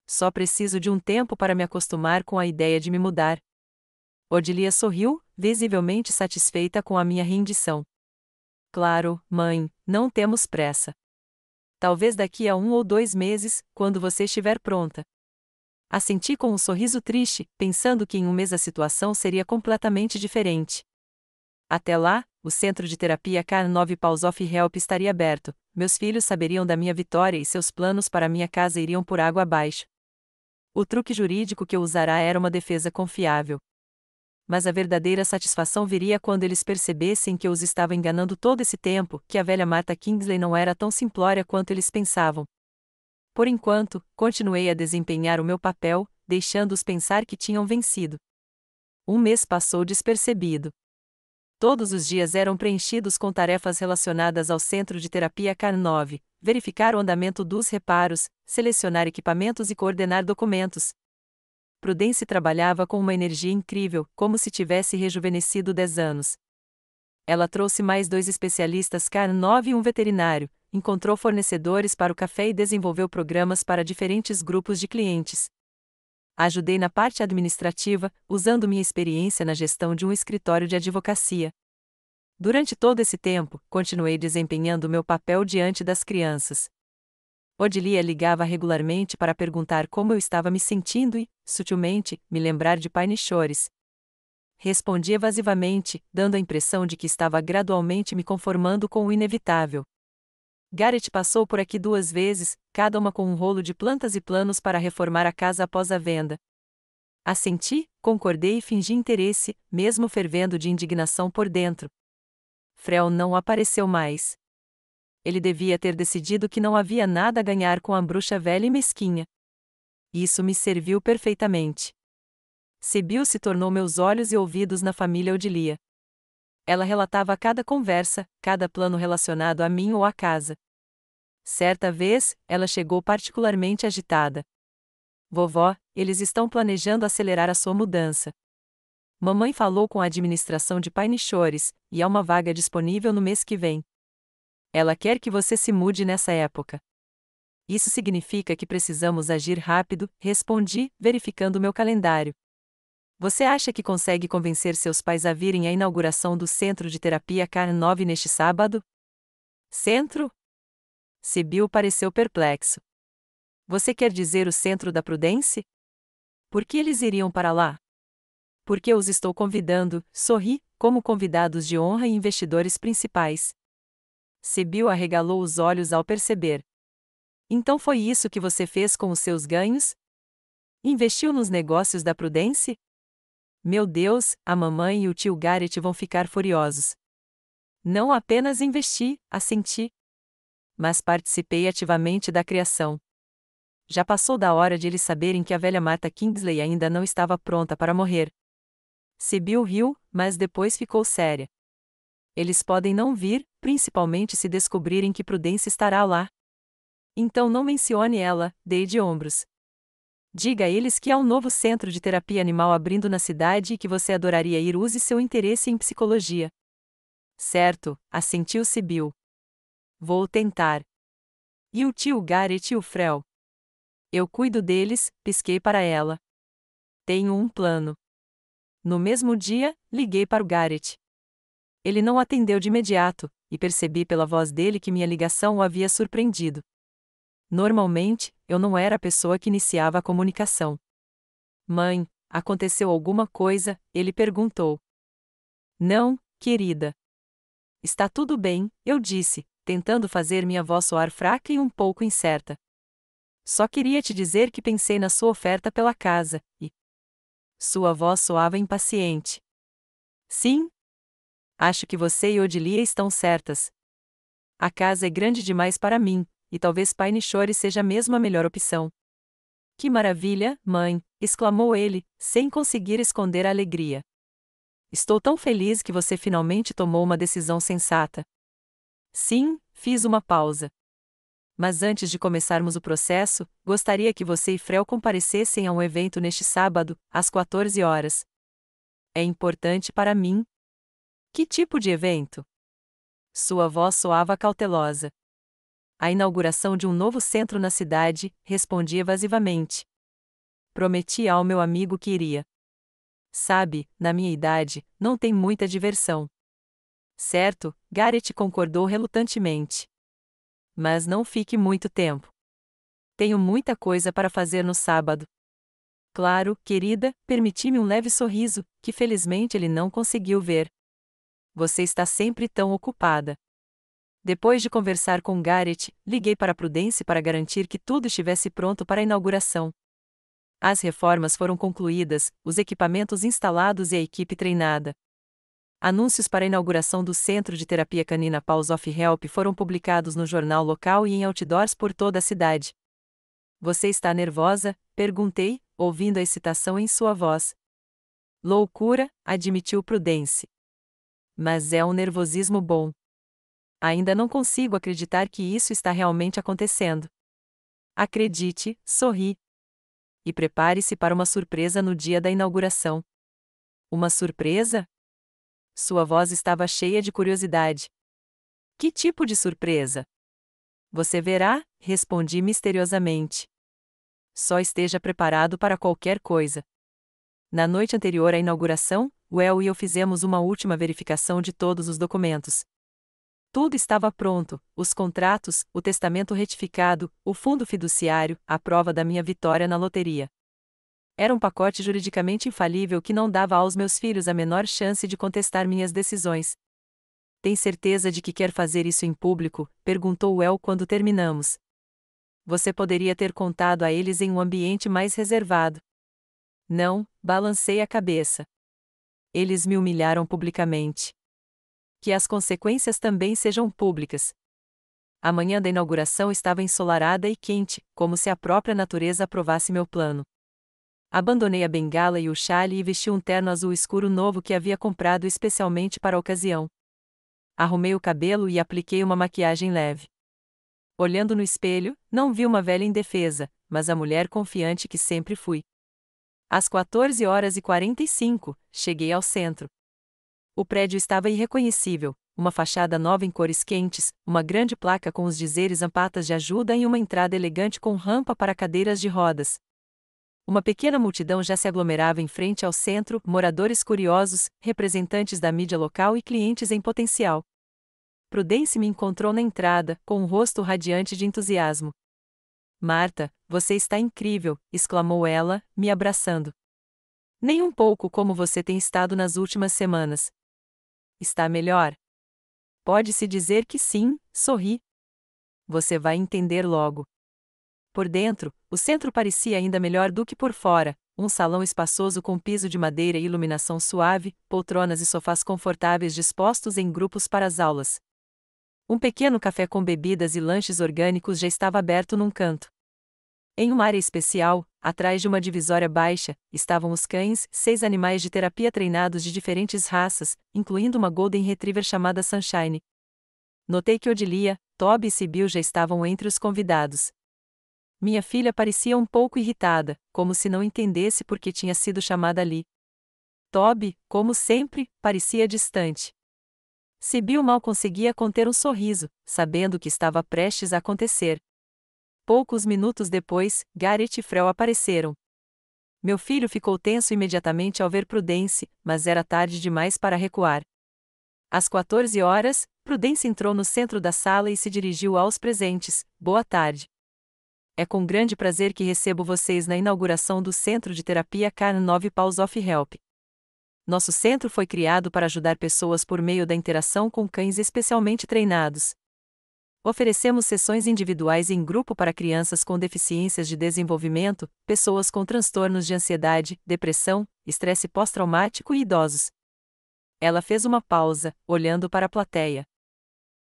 Só preciso de um tempo para me acostumar com a ideia de me mudar. Odilia sorriu, visivelmente satisfeita com a minha rendição. Claro, mãe, não temos pressa. Talvez daqui a 1 ou 2 meses, quando você estiver pronta. Assenti com um sorriso triste, pensando que em um mês a situação seria completamente diferente. Até lá, o centro de terapia K9 Pulse of Help estaria aberto, meus filhos saberiam da minha vitória e seus planos para minha casa iriam por água abaixo. O truque jurídico que eu usará era uma defesa confiável. Mas a verdadeira satisfação viria quando eles percebessem que eu os estava enganando todo esse tempo, que a velha Martha Kingsley não era tão simplória quanto eles pensavam. Por enquanto, continuei a desempenhar o meu papel, deixando-os pensar que tinham vencido. Um mês passou despercebido. Todos os dias eram preenchidos com tarefas relacionadas ao centro de terapia K9, verificar o andamento dos reparos, selecionar equipamentos e coordenar documentos. Prudence trabalhava com uma energia incrível, como se tivesse rejuvenescido 10 anos. Ela trouxe mais 2 especialistas K9 e um veterinário, encontrou fornecedores para o café e desenvolveu programas para diferentes grupos de clientes. Ajudei na parte administrativa, usando minha experiência na gestão de um escritório de advocacia. Durante todo esse tempo, continuei desempenhando meu papel diante das crianças. Odilia ligava regularmente para perguntar como eu estava me sentindo e, sutilmente, me lembrar de Paine Shores. Respondi evasivamente, dando a impressão de que estava gradualmente me conformando com o inevitável. Garrett passou por aqui 2 vezes, cada uma com um rolo de plantas e planos para reformar a casa após a venda. Assenti, concordei e fingi interesse, mesmo fervendo de indignação por dentro. Frel não apareceu mais. Ele devia ter decidido que não havia nada a ganhar com a bruxa velha e mesquinha. Isso me serviu perfeitamente. Sibyl se tornou meus olhos e ouvidos na família Odilia. Ela relatava cada conversa, cada plano relacionado a mim ou à casa. Certa vez, ela chegou particularmente agitada. Vovó, eles estão planejando acelerar a sua mudança. Mamãe falou com a administração de Paine Shores, e há uma vaga disponível no mês que vem. Ela quer que você se mude nessa época. Isso significa que precisamos agir rápido, respondi, verificando meu calendário. Você acha que consegue convencer seus pais a virem à inauguração do Centro de Terapia K9 neste sábado? Centro? Sibyl pareceu perplexo. Você quer dizer o Centro da Prudence? Por que eles iriam para lá? Porque eu os estou convidando, sorri, como convidados de honra e investidores principais. Sibyl arregalou os olhos ao perceber. Então foi isso que você fez com os seus ganhos? Investiu nos negócios da Prudence? Meu Deus, a mamãe e o tio Garrett vão ficar furiosos. Não apenas investi, assenti, mas participei ativamente da criação. Já passou da hora de eles saberem que a velha Martha Kingsley ainda não estava pronta para morrer. Sibyl riu, mas depois ficou séria. Eles podem não vir, principalmente se descobrirem que Prudence estará lá. Então não mencione ela, dei de ombros. Diga a eles que há um novo centro de terapia animal abrindo na cidade e que você adoraria ir. Use seu interesse em psicologia. Certo, assentiu Sibyl. Vou tentar. E o tio Garrett e o Frel? Eu cuido deles, pisquei para ela. Tenho um plano. No mesmo dia, liguei para o Garrett. Ele não atendeu de imediato, e percebi pela voz dele que minha ligação o havia surpreendido. Normalmente, eu não era a pessoa que iniciava a comunicação. Mãe, aconteceu alguma coisa? Ele perguntou. Não, querida. Está tudo bem, eu disse, tentando fazer minha voz soar fraca e um pouco incerta. Só queria te dizer que pensei na sua oferta pela casa, e... Sua voz soava impaciente. Sim? Acho que você e Odilia estão certas. A casa é grande demais para mim, e talvez Paine Shores seja mesmo a melhor opção. Que maravilha, mãe! Exclamou ele, sem conseguir esconder a alegria. Estou tão feliz que você finalmente tomou uma decisão sensata. Sim, fiz uma pausa. Mas antes de começarmos o processo, gostaria que você e Frel comparecessem a um evento neste sábado, às 14 horas. É importante para mim. Que tipo de evento? Sua voz soava cautelosa. A inauguração de um novo centro na cidade, respondi evasivamente. Prometi ao meu amigo que iria. Sabe, na minha idade, não tem muita diversão. Certo, Garrett concordou relutantemente. Mas não fique muito tempo. Tenho muita coisa para fazer no sábado. Claro, querida, permiti-me um leve sorriso, que felizmente ele não conseguiu ver. Você está sempre tão ocupada. Depois de conversar com Garrett, liguei para Prudence para garantir que tudo estivesse pronto para a inauguração. As reformas foram concluídas, os equipamentos instalados e a equipe treinada. Anúncios para a inauguração do Centro de Terapia Canina Paws of Help foram publicados no jornal local e em outdoors por toda a cidade. Você está nervosa? Perguntei, ouvindo a excitação em sua voz. Loucura, admitiu Prudence. Mas é um nervosismo bom. Ainda não consigo acreditar que isso está realmente acontecendo. Acredite, sorri. E prepare-se para uma surpresa no dia da inauguração. Uma surpresa? Sua voz estava cheia de curiosidade. Que tipo de surpresa? Você verá, respondi misteriosamente. Só esteja preparado para qualquer coisa. Na noite anterior à inauguração, Well e eu fizemos uma última verificação de todos os documentos. Tudo estava pronto: os contratos, o testamento retificado, o fundo fiduciário, a prova da minha vitória na loteria. Era um pacote juridicamente infalível que não dava aos meus filhos a menor chance de contestar minhas decisões. Tem certeza de que quer fazer isso em público? Perguntou Well quando terminamos. Você poderia ter contado a eles em um ambiente mais reservado. Não, balancei a cabeça. Eles me humilharam publicamente. Que as consequências também sejam públicas. A manhã da inauguração estava ensolarada e quente, como se a própria natureza aprovasse meu plano. Abandonei a bengala e o chale e vesti um terno azul escuro novo que havia comprado especialmente para a ocasião. Arrumei o cabelo e apliquei uma maquiagem leve. Olhando no espelho, não vi uma velha indefesa, mas a mulher confiante que sempre fui. Às 14h45, cheguei ao centro. O prédio estava irreconhecível, uma fachada nova em cores quentes, uma grande placa com os dizeres Ampatas de ajuda e uma entrada elegante com rampa para cadeiras de rodas. Uma pequena multidão já se aglomerava em frente ao centro, moradores curiosos, representantes da mídia local e clientes em potencial. Prudence me encontrou na entrada, com um rosto radiante de entusiasmo. Marta, você está incrível, exclamou ela, me abraçando. Nem um pouco como você tem estado nas últimas semanas. Está melhor? Pode-se dizer que sim, sorri. Você vai entender logo. Por dentro, o centro parecia ainda melhor do que por fora, um salão espaçoso com piso de madeira e iluminação suave, poltronas e sofás confortáveis dispostos em grupos para as aulas. Um pequeno café com bebidas e lanches orgânicos já estava aberto num canto. Em uma área especial, atrás de uma divisória baixa, estavam os cães, 6 animais de terapia treinados de diferentes raças, incluindo uma Golden Retriever chamada Sunshine. Notei que Odilia, Toby e Sibyl já estavam entre os convidados. Minha filha parecia um pouco irritada, como se não entendesse por que tinha sido chamada ali. Toby, como sempre, parecia distante. Sibyl mal conseguia conter um sorriso, sabendo o que estava prestes a acontecer. Poucos minutos depois, Garrett e Frel apareceram. Meu filho ficou tenso imediatamente ao ver Prudence, mas era tarde demais para recuar. Às 14 horas, Prudence entrou no centro da sala e se dirigiu aos presentes. Boa tarde. É com grande prazer que recebo vocês na inauguração do Centro de Terapia Canine Paws of Help. Nosso centro foi criado para ajudar pessoas por meio da interação com cães especialmente treinados. Oferecemos sessões individuais e em grupo para crianças com deficiências de desenvolvimento, pessoas com transtornos de ansiedade, depressão, estresse pós-traumático e idosos. Ela fez uma pausa, olhando para a plateia.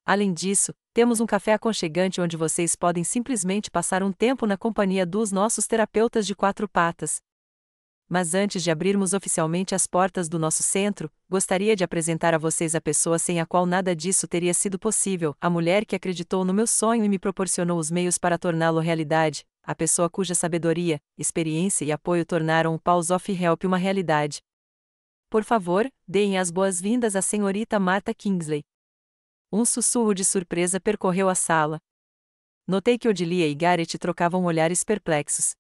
Além disso, temos um café aconchegante onde vocês podem simplesmente passar um tempo na companhia dos nossos terapeutas de 4 patas. Mas antes de abrirmos oficialmente as portas do nosso centro, gostaria de apresentar a vocês a pessoa sem a qual nada disso teria sido possível, a mulher que acreditou no meu sonho e me proporcionou os meios para torná-lo realidade, a pessoa cuja sabedoria, experiência e apoio tornaram o Pulse of Help uma realidade. Por favor, deem as boas-vindas à senhorita Martha Kingsley. Um sussurro de surpresa percorreu a sala. Notei que Odilia e Garrett trocavam olhares perplexos.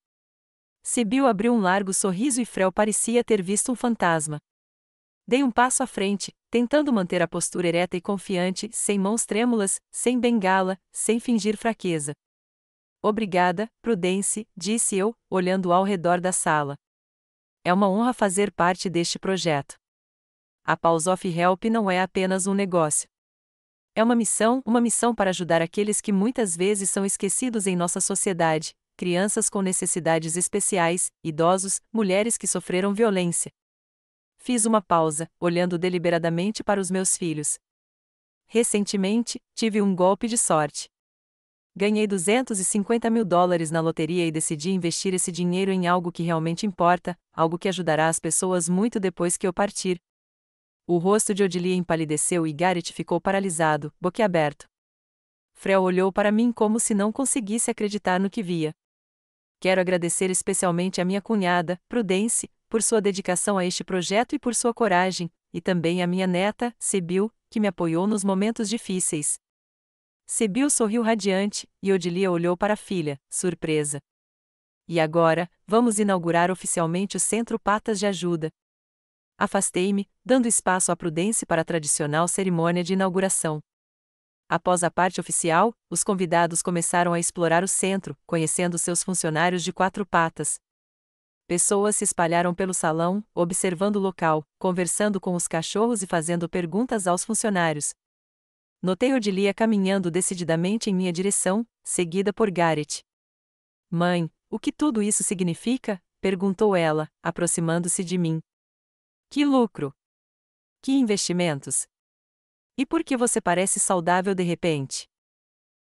Sibyl abriu um largo sorriso e Frel parecia ter visto um fantasma. Dei um passo à frente, tentando manter a postura ereta e confiante, sem mãos trêmulas, sem bengala, sem fingir fraqueza. Obrigada, Prudence, disse eu, olhando ao redor da sala. É uma honra fazer parte deste projeto. A Pulse of Help não é apenas um negócio. É uma missão para ajudar aqueles que muitas vezes são esquecidos em nossa sociedade. Crianças com necessidades especiais, idosos, mulheres que sofreram violência. Fiz uma pausa, olhando deliberadamente para os meus filhos. Recentemente, tive um golpe de sorte. Ganhei $250 mil na loteria e decidi investir esse dinheiro em algo que realmente importa, algo que ajudará as pessoas muito depois que eu partir. O rosto de Odilia empalideceu e Garrett ficou paralisado, boquiaberto. Frel olhou para mim como se não conseguisse acreditar no que via. Quero agradecer especialmente a minha cunhada, Prudence, por sua dedicação a este projeto e por sua coragem, e também a minha neta, Sibyl, que me apoiou nos momentos difíceis. Sibyl sorriu radiante, e Odilia olhou para a filha, surpresa. E agora, vamos inaugurar oficialmente o Centro Patas de Ajuda. Afastei-me, dando espaço à Prudence para a tradicional cerimônia de inauguração. Após a parte oficial, os convidados começaram a explorar o centro, conhecendo seus funcionários de 4 patas. Pessoas se espalharam pelo salão, observando o local, conversando com os cachorros e fazendo perguntas aos funcionários. Notei Odilia caminhando decididamente em minha direção, seguida por Garrett. Mãe, o que tudo isso significa? Perguntou ela, aproximando-se de mim. Que lucro! Que investimentos! E por que você parece saudável de repente?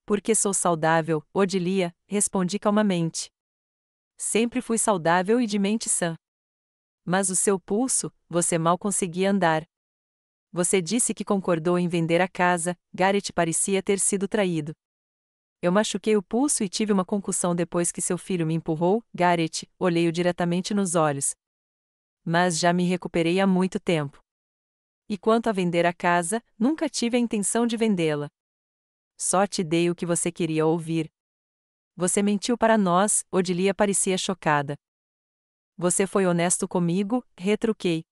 Porque sou saudável, Odilia, respondi calmamente. Sempre fui saudável e de mente sã. Mas o seu pulso, você mal conseguia andar. Você disse que concordou em vender a casa, Garrett parecia ter sido traído. Eu machuquei o pulso e tive uma concussão depois que seu filho me empurrou, Garrett, olhei-o diretamente nos olhos. Mas já me recuperei há muito tempo. E quanto a vender a casa, nunca tive a intenção de vendê-la. Só te dei o que você queria ouvir. Você mentiu para nós, Odilia parecia chocada. Você foi honesto comigo, retruquei.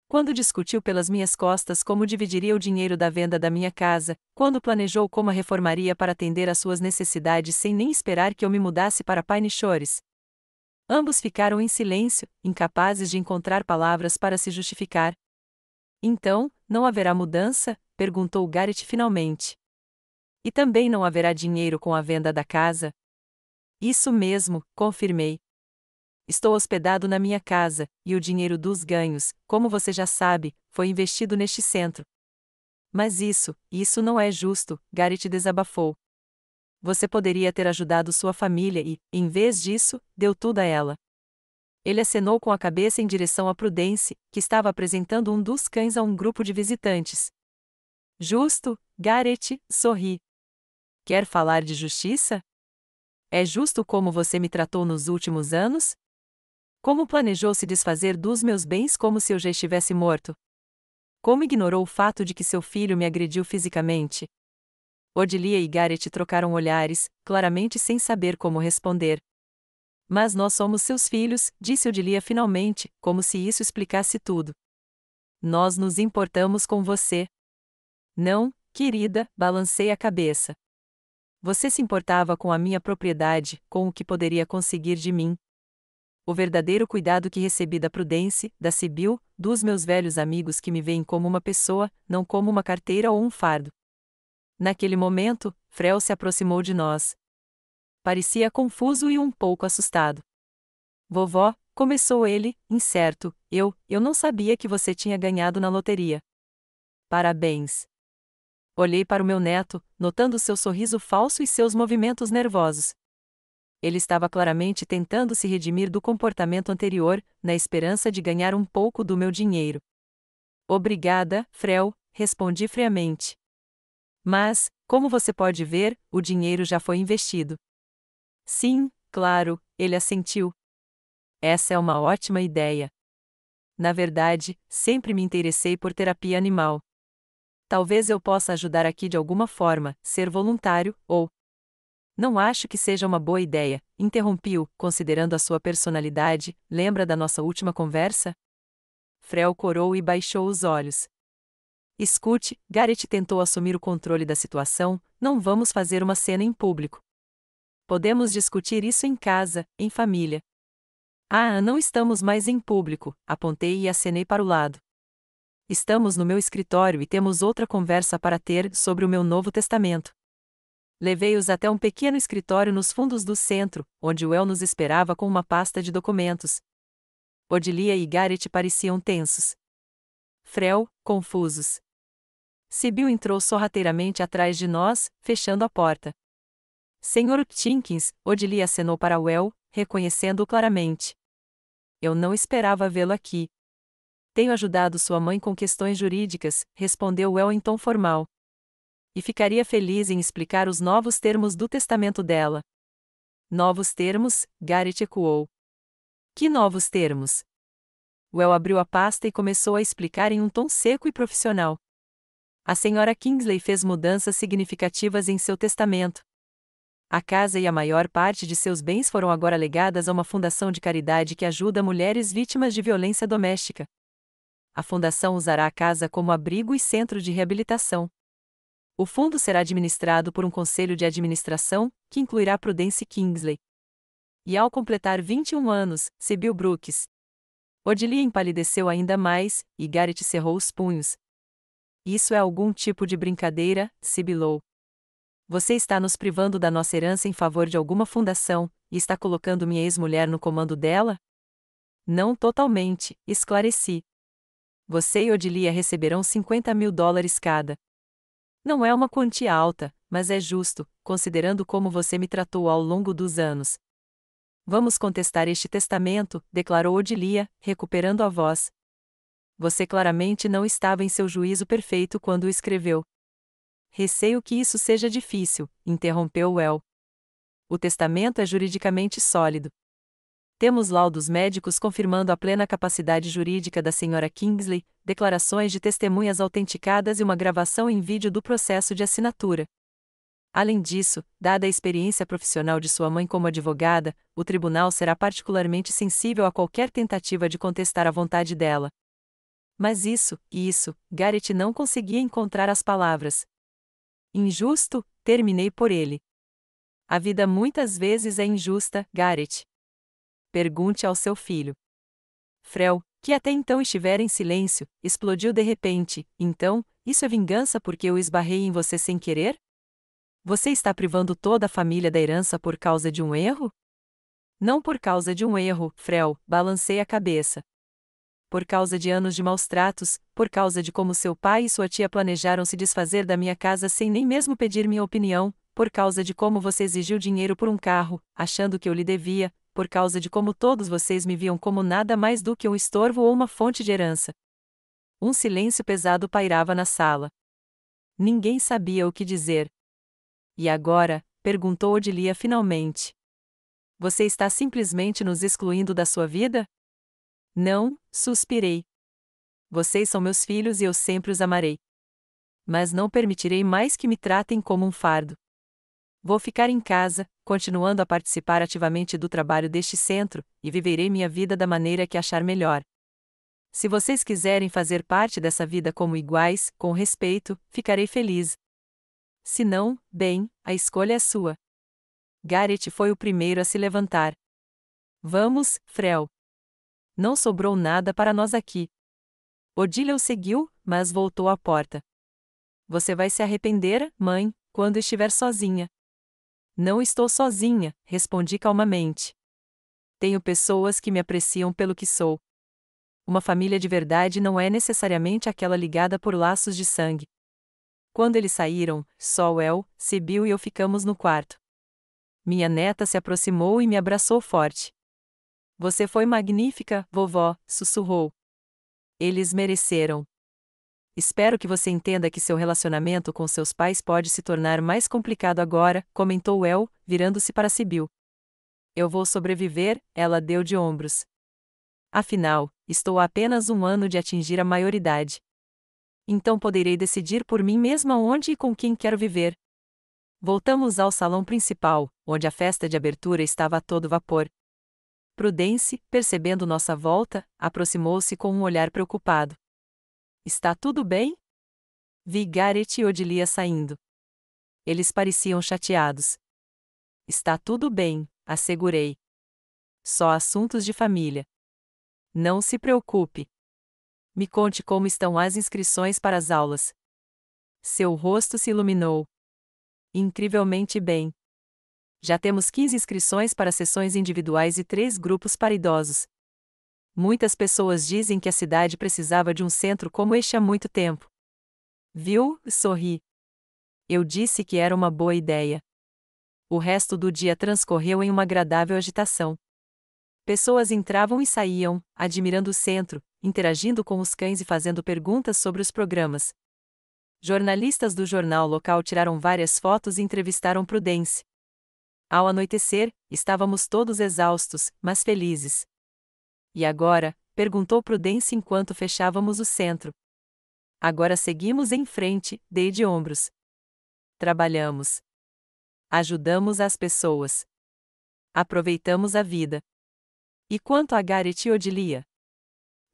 Quando discutiu pelas minhas costas como dividiria o dinheiro da venda da minha casa, quando planejou como a reformaria para atender às suas necessidades sem nem esperar que eu me mudasse para Pine Shores. Ambos ficaram em silêncio, incapazes de encontrar palavras para se justificar. Então, não haverá mudança? Perguntou Garrett finalmente. E também não haverá dinheiro com a venda da casa? Isso mesmo, confirmei. Estou hospedado na minha casa, e o dinheiro dos ganhos, como você já sabe, foi investido neste centro. Mas isso não é justo, Garrett desabafou. Você poderia ter ajudado sua família e, em vez disso, deu tudo a ela. Ele acenou com a cabeça em direção a Prudence, que estava apresentando um dos cães a um grupo de visitantes. Justo, Garrett, sorri. Quer falar de justiça? É justo como você me tratou nos últimos anos? Como planejou se desfazer dos meus bens como se eu já estivesse morto? Como ignorou o fato de que seu filho me agrediu fisicamente? Odilia e Garrett trocaram olhares, claramente sem saber como responder. Mas nós somos seus filhos, disse Odilia finalmente, como se isso explicasse tudo. Nós nos importamos com você. Não, querida, balancei a cabeça. Você se importava com a minha propriedade, com o que poderia conseguir de mim. O verdadeiro cuidado que recebi da Prudence, da Sibyl, dos meus velhos amigos que me veem como uma pessoa, não como uma carteira ou um fardo. Naquele momento, Frel se aproximou de nós. Parecia confuso e um pouco assustado. Vovó, começou ele, incerto, eu não sabia que você tinha ganhado na loteria. Parabéns. Olhei para o meu neto, notando seu sorriso falso e seus movimentos nervosos. Ele estava claramente tentando se redimir do comportamento anterior, na esperança de ganhar um pouco do meu dinheiro. Obrigada, Frel, respondi friamente. Mas, como você pode ver, o dinheiro já foi investido. Sim, claro, ele assentiu. Essa é uma ótima ideia. Na verdade, sempre me interessei por terapia animal. Talvez eu possa ajudar aqui de alguma forma, ser voluntário, ou... Não acho que seja uma boa ideia, interrompi-o, considerando a sua personalidade. Lembra da nossa última conversa? Frel corou e baixou os olhos. Escute, Garrett tentou assumir o controle da situação. Não vamos fazer uma cena em público. Podemos discutir isso em casa, em família. Ah, não estamos mais em público, apontei e acenei para o lado. Estamos no meu escritório e temos outra conversa para ter sobre o meu Novo Testamento. Levei-os até um pequeno escritório nos fundos do centro, onde Well nos esperava com uma pasta de documentos. Odilia e Garrett pareciam tensos. Frel, confusos. Sibyl entrou sorrateiramente atrás de nós, fechando a porta. Sr. Jenkins, Odilia acenou para Well, reconhecendo-o claramente. Eu não esperava vê-lo aqui. Tenho ajudado sua mãe com questões jurídicas, respondeu Well em tom formal. E ficaria feliz em explicar os novos termos do testamento dela. Novos termos? Garrett ecoou. Que novos termos? Well abriu a pasta e começou a explicar em um tom seco e profissional. A senhora Kingsley fez mudanças significativas em seu testamento. A casa e a maior parte de seus bens foram agora legadas a uma fundação de caridade que ajuda mulheres vítimas de violência doméstica. A fundação usará a casa como abrigo e centro de reabilitação. O fundo será administrado por um conselho de administração, que incluirá Prudence Kingsley. E ao completar 21 anos, Sibyl Brooks. Odilia empalideceu ainda mais, e Garrett cerrou os punhos. Isso é algum tipo de brincadeira, sibilou. Você está nos privando da nossa herança em favor de alguma fundação, e está colocando minha ex-mulher no comando dela? Não totalmente, esclareci. Você e Odilia receberão $50.000 cada. Não é uma quantia alta, mas é justo, considerando como você me tratou ao longo dos anos. Vamos contestar este testamento, declarou Odilia, recuperando a voz. Você claramente não estava em seu juízo perfeito quando o escreveu. Receio que isso seja difícil, interrompeu Well. O testamento é juridicamente sólido. Temos laudos médicos confirmando a plena capacidade jurídica da Sra. Kingsley, declarações de testemunhas autenticadas e uma gravação em vídeo do processo de assinatura. Além disso, dada a experiência profissional de sua mãe como advogada, o tribunal será particularmente sensível a qualquer tentativa de contestar a vontade dela. Mas Garrett não conseguia encontrar as palavras. Injusto, terminei por ele. A vida muitas vezes é injusta, Garrett. Pergunte ao seu filho. Frel, que até então estivera em silêncio, explodiu de repente. Então, isso é vingança porque eu esbarrei em você sem querer? Você está privando toda a família da herança por causa de um erro? Não por causa de um erro, Frel, balancei a cabeça. Por causa de anos de maus tratos, por causa de como seu pai e sua tia planejaram se desfazer da minha casa sem nem mesmo pedir minha opinião, por causa de como você exigiu dinheiro por um carro, achando que eu lhe devia, por causa de como todos vocês me viam como nada mais do que um estorvo ou uma fonte de herança. Um silêncio pesado pairava na sala. Ninguém sabia o que dizer. E agora? Perguntou Odilia finalmente. Você está simplesmente nos excluindo da sua vida? Não, suspirei. Vocês são meus filhos e eu sempre os amarei. Mas não permitirei mais que me tratem como um fardo. Vou ficar em casa, continuando a participar ativamente do trabalho deste centro, e viverei minha vida da maneira que achar melhor. Se vocês quiserem fazer parte dessa vida como iguais, com respeito, ficarei feliz. Se não, bem, a escolha é sua. Garrett foi o primeiro a se levantar. Vamos, Frel. Não sobrou nada para nós aqui. Odilia o seguiu, mas voltou à porta. Você vai se arrepender, mãe, quando estiver sozinha. Não estou sozinha, respondi calmamente. Tenho pessoas que me apreciam pelo que sou. Uma família de verdade não é necessariamente aquela ligada por laços de sangue. Quando eles saíram, só Well, Sibyl e eu ficamos no quarto. Minha neta se aproximou e me abraçou forte. Você foi magnífica, vovó, sussurrou. Eles mereceram. Espero que você entenda que seu relacionamento com seus pais pode se tornar mais complicado agora, comentou El, virando-se para Sibyl. Eu vou sobreviver, ela deu de ombros. Afinal, estou a apenas 1 ano de atingir a maioridade. Então poderei decidir por mim mesma onde e com quem quero viver. Voltamos ao salão principal, onde a festa de abertura estava a todo vapor. Prudence, percebendo nossa volta, aproximou-se com um olhar preocupado. Está tudo bem? Vi Gareth e Odilia saindo. Eles pareciam chateados. Está tudo bem, assegurei. Só assuntos de família. Não se preocupe. Me conte como estão as inscrições para as aulas. Seu rosto se iluminou. Incrivelmente bem. Já temos 15 inscrições para sessões individuais e 3 grupos para idosos. Muitas pessoas dizem que a cidade precisava de um centro como este há muito tempo. Viu? Sorri. Eu disse que era uma boa ideia. O resto do dia transcorreu em uma agradável agitação. Pessoas entravam e saíam, admirando o centro, interagindo com os cães e fazendo perguntas sobre os programas. Jornalistas do jornal local tiraram várias fotos e entrevistaram Prudence. Ao anoitecer, estávamos todos exaustos, mas felizes. E agora? Perguntou Prudence enquanto fechávamos o centro. Agora seguimos em frente, dei de ombros. Trabalhamos. Ajudamos as pessoas. Aproveitamos a vida. E quanto a Gareth e Odilia?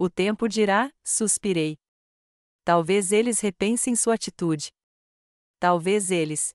O tempo dirá, suspirei. Talvez eles repensem sua atitude. Talvez eles.